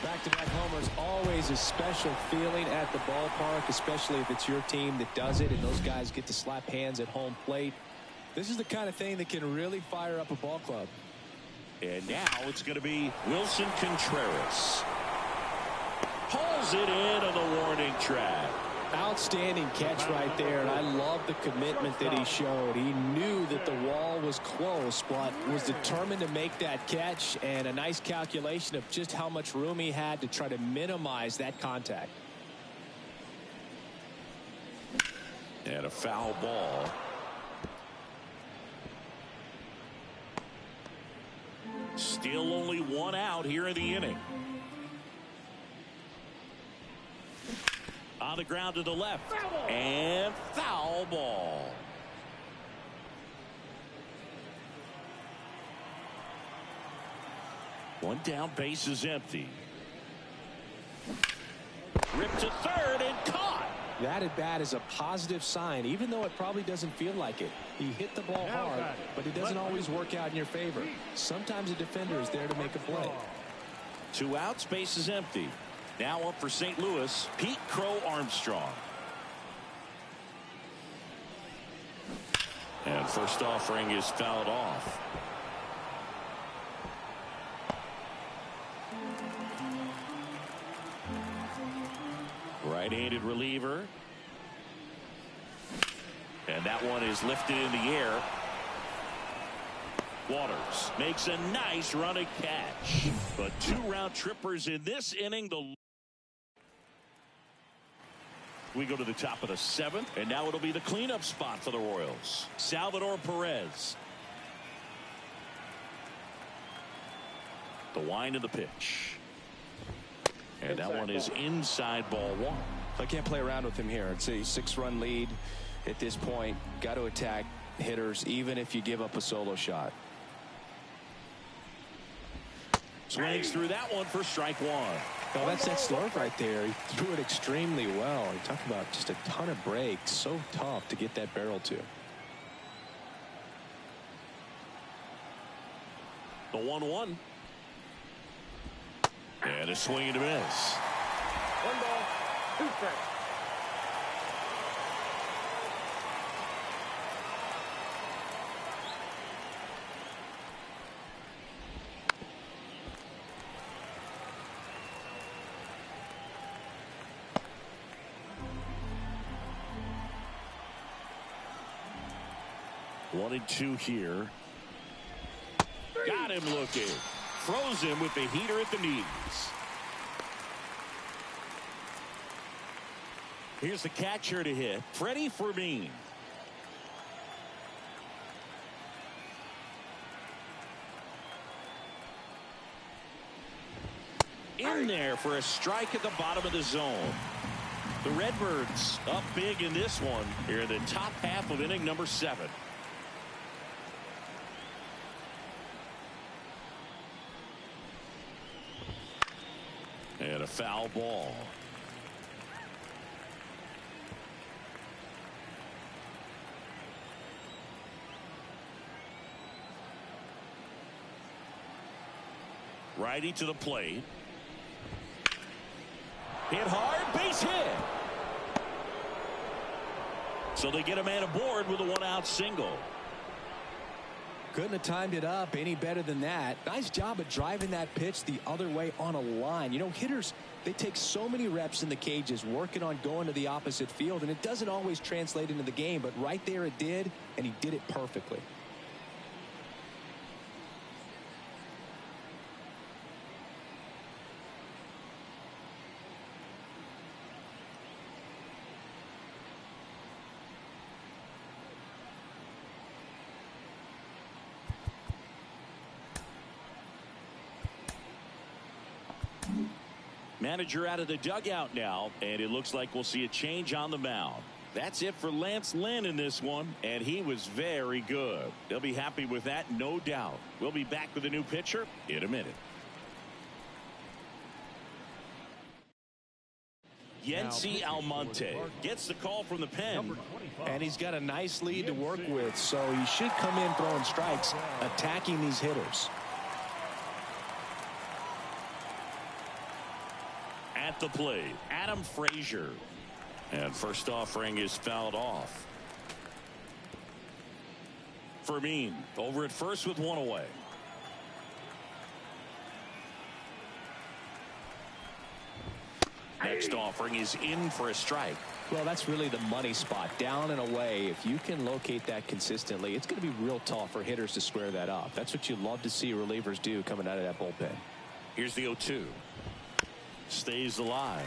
[SPEAKER 2] Back-to-back homers, always a special feeling at the ballpark, especially if it's your team that does it and those guys get to slap hands at home plate. This is the kind of thing that can really fire up a ball club.
[SPEAKER 1] And now it's going to be Wilson Contreras. Pulls it in on the warning track.
[SPEAKER 2] Outstanding catch right there, and I love the commitment that he showed. He knew that the wall was close, but was determined to make that catch, and a nice calculation of just how much room he had to try to minimize that contact.
[SPEAKER 1] And a foul ball. Still only one out here in the inning. On the ground to the left. And foul ball. One down, base is empty. Ripped to third and caught.
[SPEAKER 2] That at bat is a positive sign, even though it probably doesn't feel like it. He hit the ball hard, but it doesn't always work out in your favor. Sometimes a defender is there to make a play.
[SPEAKER 1] 2 outs, base is empty. Now up for St. Louis, Pete Crow Armstrong. And first offering is fouled off. Right-handed reliever. And that one is lifted in the air. Waters makes a nice running catch. But 2 round trippers in this inning. We go to the top of the 7th, and now it'll be the cleanup spot for the Royals. Salvador Perez. The wind of the pitch. And that one is inside ball 1.
[SPEAKER 2] I can't play around with him here. It's a 6-run lead at this point. Got to attack hitters even if you give up a solo shot.
[SPEAKER 1] Swings through that one for strike 1.
[SPEAKER 2] Oh, that's that slurve right there. He threw it extremely well. You talk about just a ton of breaks. So tough to get that barrel to.
[SPEAKER 1] The 1-1. And a swing and a miss.
[SPEAKER 3] 1 ball, 2 strikes.
[SPEAKER 1] 1-2 here. Got him looking. Throws him with the heater at the knees. Here's the catcher to hit. Freddie Fermin. In there for a strike at the bottom of the zone. The Redbirds up big in this one here in the top half of inning number 7. And a foul ball. Righty to the plate. Hit hard, base hit. So they get a man aboard with a 1-out single.
[SPEAKER 2] Couldn't have timed it up any better than that. Nice job of driving that pitch the other way on a line. You know, hitters, they take so many reps in the cages working on going to the opposite field, and it doesn't always translate into the game, but right there it did, and he did it perfectly.
[SPEAKER 1] Manager out of the dugout now, and it looks like we'll see a change on the mound. That's it for Lance Lynn in this one, and he was very good. They'll be happy with that, no doubt. We'll be back with a new pitcher in a minute. Yency Almonte gets the call from the pen.
[SPEAKER 2] And he's got a nice lead to work with, so he should come in throwing strikes, attacking these hitters.
[SPEAKER 1] At the plate, Adam Frazier. And first offering is fouled off. Fermin over at first with one away. Next offering is in for a strike.
[SPEAKER 2] Well, that's really the money spot, down and away. If you can locate that consistently, it's going to be real tough for hitters to square that up. That's what you love to see relievers do coming out of that bullpen.
[SPEAKER 1] Here's the 0-2. Stays alive.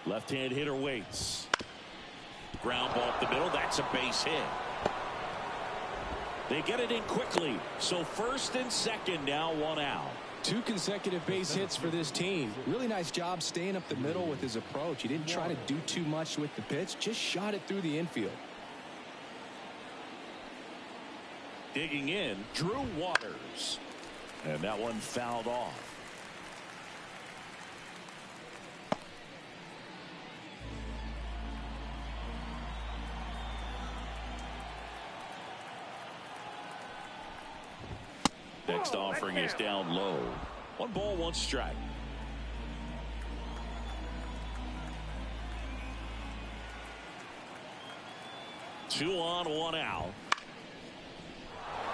[SPEAKER 1] Left-hand hitter waits. Ground ball up the middle. That's a base hit. They get it in quickly. So first and second now, 1 out.
[SPEAKER 2] 2 consecutive base hits for this team. Really nice job staying up the middle with his approach. He didn't try to do too much with the pitch, just shot it through the infield.
[SPEAKER 1] Digging in, Drew Waters. And that one fouled off. Next offering is down low. 1 ball, 1 strike. Two on, 1 out.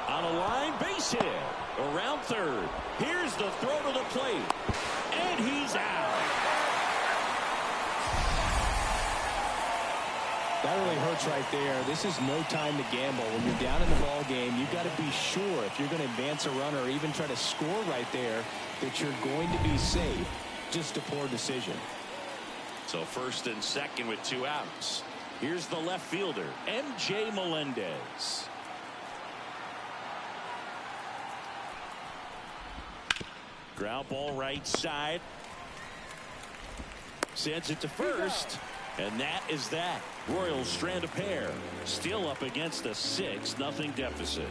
[SPEAKER 1] On a line, base hit. Around third. Here's the throw to the plate. And he's out.
[SPEAKER 2] That really hurts right there. This is no time to gamble. When you're down in the ball game, you've got to be sure if you're going to advance a runner or even try to score right there that you're going to be safe. Just a poor decision.
[SPEAKER 1] So first and second with 2 outs. Here's the left fielder, M.J. Melendez. Ground ball right side. Sends it to first. And that is that. Royals strand a pair. Still up against a 6-0 deficit.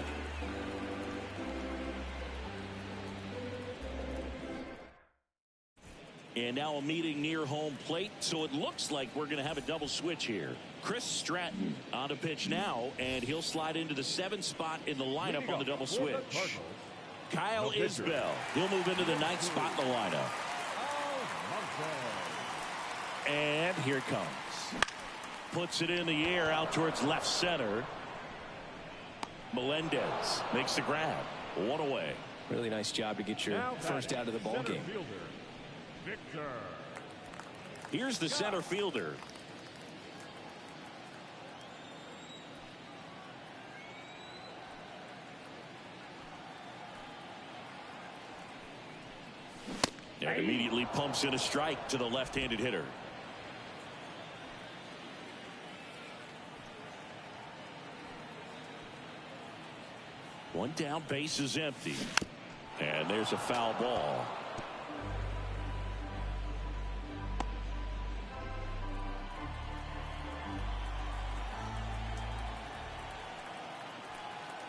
[SPEAKER 1] And now a meeting near home plate, so it looks like we're going to have a double switch here. Chris Stratton on to pitch now, and he'll slide into the 7th spot in the lineup on the double switch. Kyle Isbell, he'll move into the 9th spot in the lineup. And here it comes. Puts it in the air out towards left center. Melendez makes the grab. 1 away.
[SPEAKER 2] Really nice job to get your first out of the ball game.
[SPEAKER 4] Victor.
[SPEAKER 1] Here's the center fielder. And immediately pumps in a strike to the left-handed hitter. One down, base is empty. And there's a foul ball.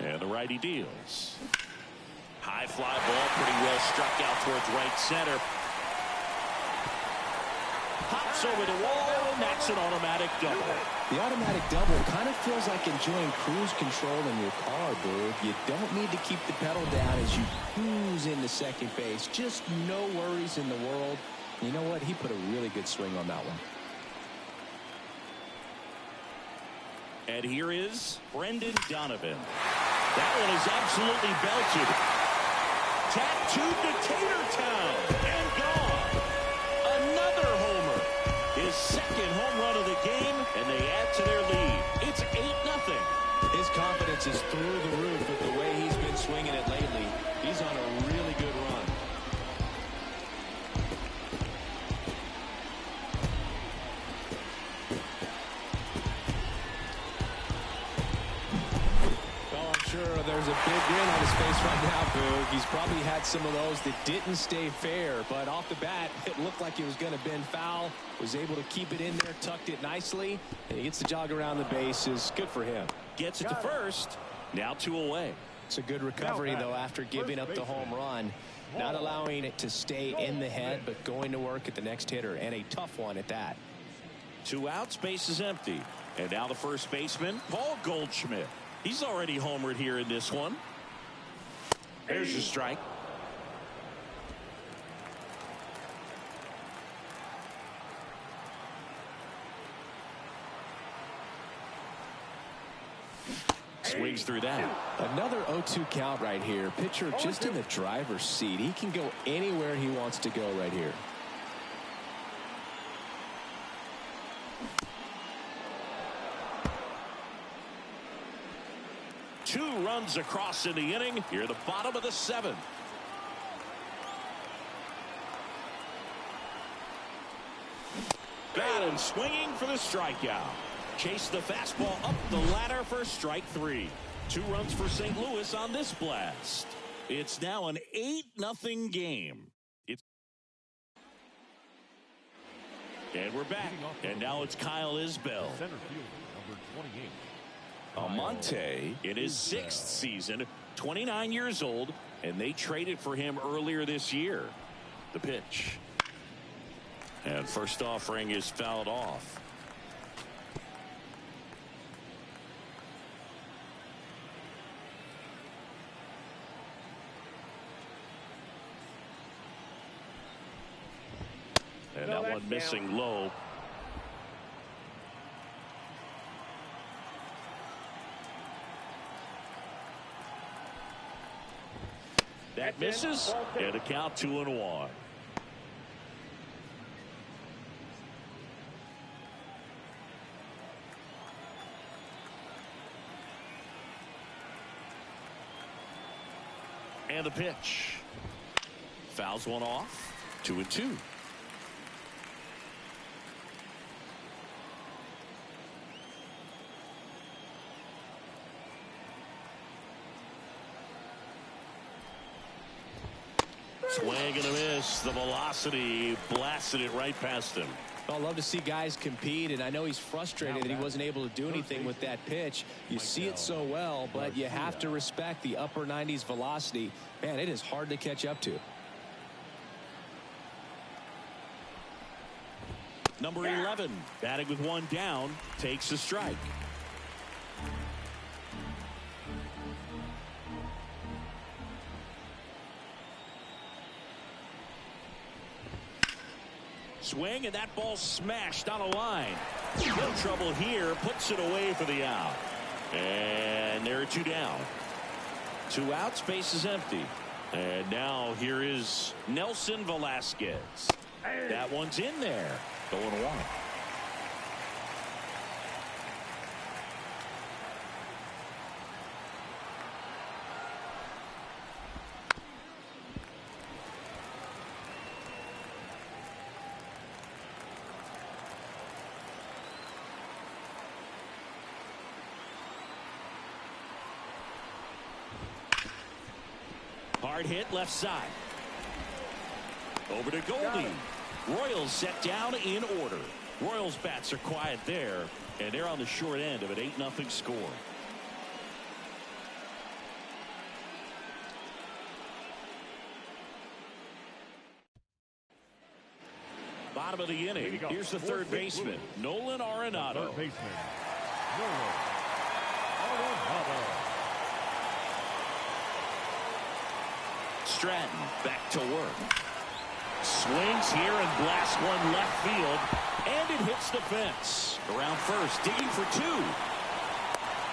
[SPEAKER 1] And the righty deals. High fly ball, pretty well struck out towards right center. Pops over the wall, and that's an automatic double.
[SPEAKER 2] The automatic double kind of feels like enjoying cruise control in your car, Boog. You don't need to keep the pedal down as you cruise into second base. Just no worries in the world. You know what? He put a really good swing on that one.
[SPEAKER 1] And here is Brendan Donovan. That one is absolutely belted. Tattooed to Tatertown and gone. Another homer. His second home run of the game, and they add to their lead. It's 8-0.
[SPEAKER 2] His confidence is through the roof with the way he's been swinging it lately. He's on a really good run. There's a big grin on his face right now, Boog. He's probably had some of those that didn't stay fair, but off the bat, it looked like it was going to bend foul. Was able to keep it in there, tucked it nicely, and he gets the jog around the bases. Good for him.
[SPEAKER 1] Gets it to first. Now 2 away.
[SPEAKER 2] It's a good recovery, though, after giving up the home run. Not allowing it to stay in the head, but going to work at the next hitter, and a tough one at that.
[SPEAKER 1] 2 outs, base is empty. And now the first baseman, Paul Goldschmidt. He's already homered here in this one. There's a strike. Swings through that.
[SPEAKER 2] Another 0-2 count right here. Pitcher just in the driver's seat. He can go anywhere he wants to go right here.
[SPEAKER 1] Two runs across in the inning. Here at the bottom of the 7th. Got him swinging for the strikeout. Chase the fastball up the ladder for strike 3. 2 runs for St. Louis on this blast. It's now an 8-0 game. And we're back. And now it's Kyle Isbell.
[SPEAKER 4] Center fielder, number 28.
[SPEAKER 1] Almonte in his 6th season, 29 years old, and they traded for him earlier this year. The pitch. And first offering is fouled off. And that one missing low. That misses, and a count 2-1. And the pitch. Fouls one off. 2-2. Swing and a miss. The velocity blasted it right past him.
[SPEAKER 2] Well, I love to see guys compete, and I know he's frustrated that he wasn't able to do anything with that pitch. You see it so well, but you have to respect the upper 90s velocity. Man, it is hard to catch up to.
[SPEAKER 1] Number 11, batting with 1 down, takes a strike. Swing, and that ball smashed on a line. No trouble here. Puts it away for the out. And there are 2 down. 2 outs. Base is empty. And now here is Nelson Velasquez. That one's in there. 0-1. Hard hit left side. Over to Goldie. Royals set down in order. Royals bats are quiet there, and they're on the short end of an 8-0 score. Bottom of the inning. Here's the third baseman, Nolan Arenado.
[SPEAKER 4] Third baseman, Nolan Arenado.
[SPEAKER 1] Stratton back to work. Swings here and blasts one left field, and it hits the fence. Around first, digging for two.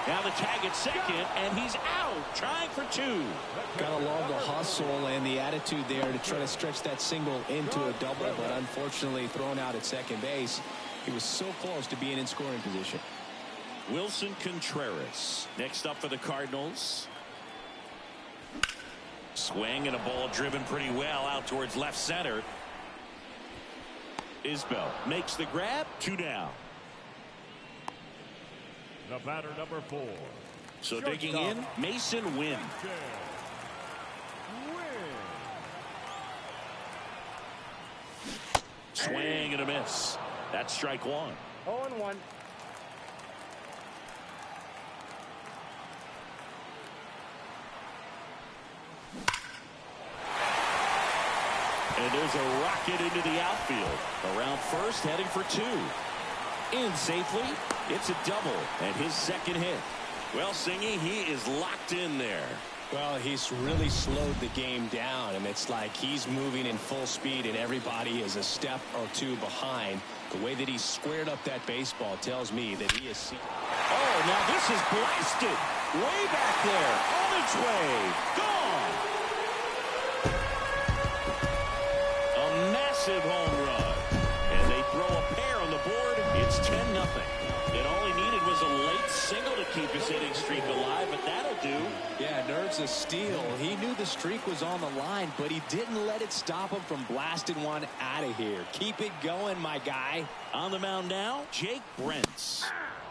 [SPEAKER 1] Now the tag at second, and he's out, trying for two.
[SPEAKER 2] Gotta love the hustle and the attitude there to try to stretch that single into a double, but unfortunately thrown out at second base. He was so close to being in scoring position.
[SPEAKER 1] Wilson Contreras next up for the Cardinals. Swing and a ball driven pretty well out towards left center. Isbell makes the grab. 2 down.
[SPEAKER 4] The batter, number 4.
[SPEAKER 1] So digging in, Mason Wynn. Swing and a miss. That's strike 1.
[SPEAKER 3] 0-1.
[SPEAKER 1] And there's a rocket into the outfield. Around first, heading for 2. In safely. It's a double and his second hit. Well, Singy, he is locked in there.
[SPEAKER 2] Well, he's really slowed the game down, and it's like he's moving in full speed and everybody is a step or two behind. The way that he squared up that baseball tells me that he is.
[SPEAKER 1] Oh, now this is blasted. Way back there. On its way. Gone. A massive home run. And they throw a pair on the board. It's 10-0. And all he needed was a late single to keep his hitting streak alive, but that'll do.
[SPEAKER 2] Yeah, nerves of steel. He knew the streak was on the line, but he didn't let it stop him from blasting one out of here. Keep it going, my guy.
[SPEAKER 1] On the mound now, Jake Brentz.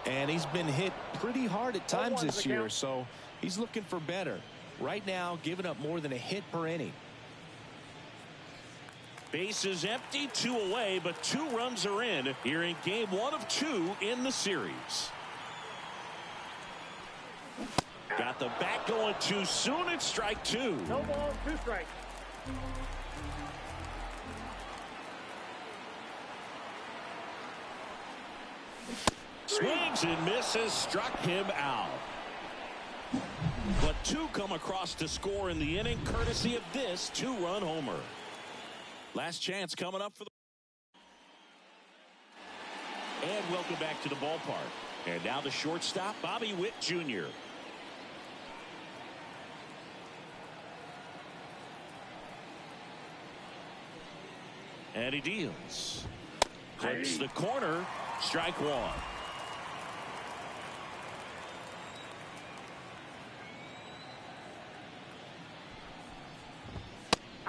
[SPEAKER 2] And he's been hit pretty hard at times this year, so he's looking for better. Right now, giving up more than a hit per inning.
[SPEAKER 1] Base is empty, 2 away, but 2 runs are in here in game 1 of 2 in the series. Got the bat going too soon. It's strike 2.
[SPEAKER 3] No balls, 2 strikes.
[SPEAKER 1] Swings and misses, struck him out. But 2 come across to score in the inning, courtesy of this 2-run homer. Last chance coming up for the. And welcome back to the ballpark. And now the shortstop, Bobby Witt Jr. And he deals. Clips the corner. Strike 1.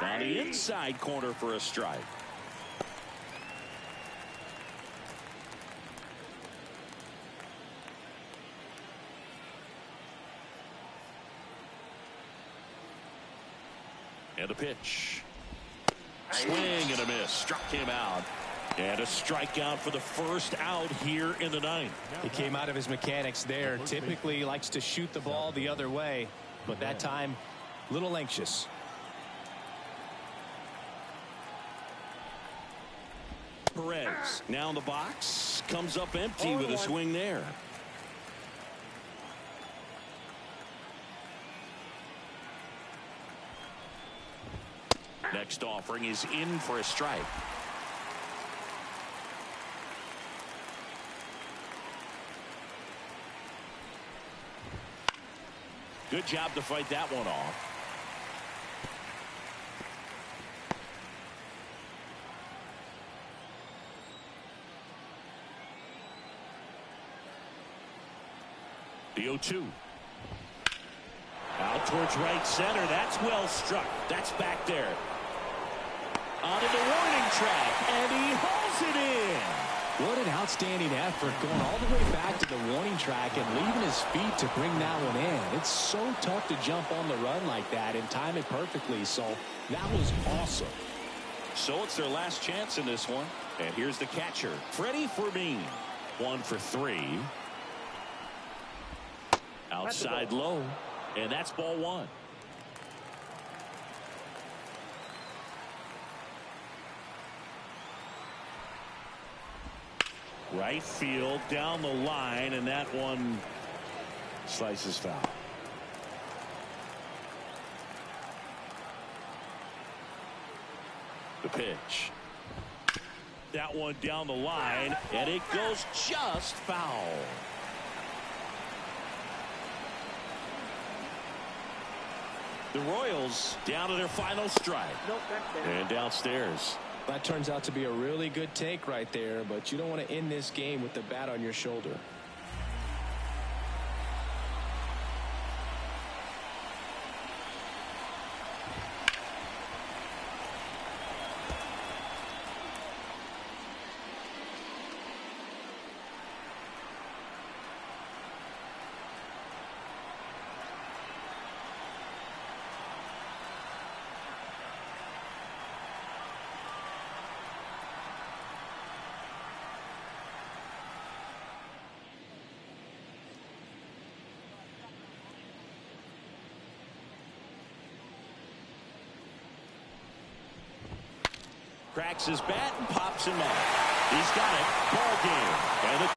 [SPEAKER 1] On the inside corner for a strike. And a pitch. Swing and a miss. Struck him out. And a strikeout for the first out here in the 9th.
[SPEAKER 2] He came out of his mechanics there. Typically he likes to shoot the ball the other way, but that time a little anxious.
[SPEAKER 1] Perez now in the box, comes up empty with a swing there. Next offering is in for a strike. Good job to fight that one off. The 0-2. Out towards right center. That's well struck. That's back there. Onto the warning track, and he hauls it in.
[SPEAKER 2] What an outstanding effort, going all the way back to the warning track and leaving his feet to bring that one in. It's so tough to jump on the run like that and time it perfectly, so that was awesome.
[SPEAKER 1] So it's their last chance in this one. And here's the catcher, Freddie Fermin. 1 for 3. Outside low, and that's ball 1. Right field down the line, and that one slices foul. The pitch. That one down the line, and it goes just foul. The Royals down to their final strike. And downstairs.
[SPEAKER 2] That turns out to be a really good take right there, but you don't want to end this game with the bat on your shoulder.
[SPEAKER 1] Cracks his bat and pops him up. He's got it. Ball game. And the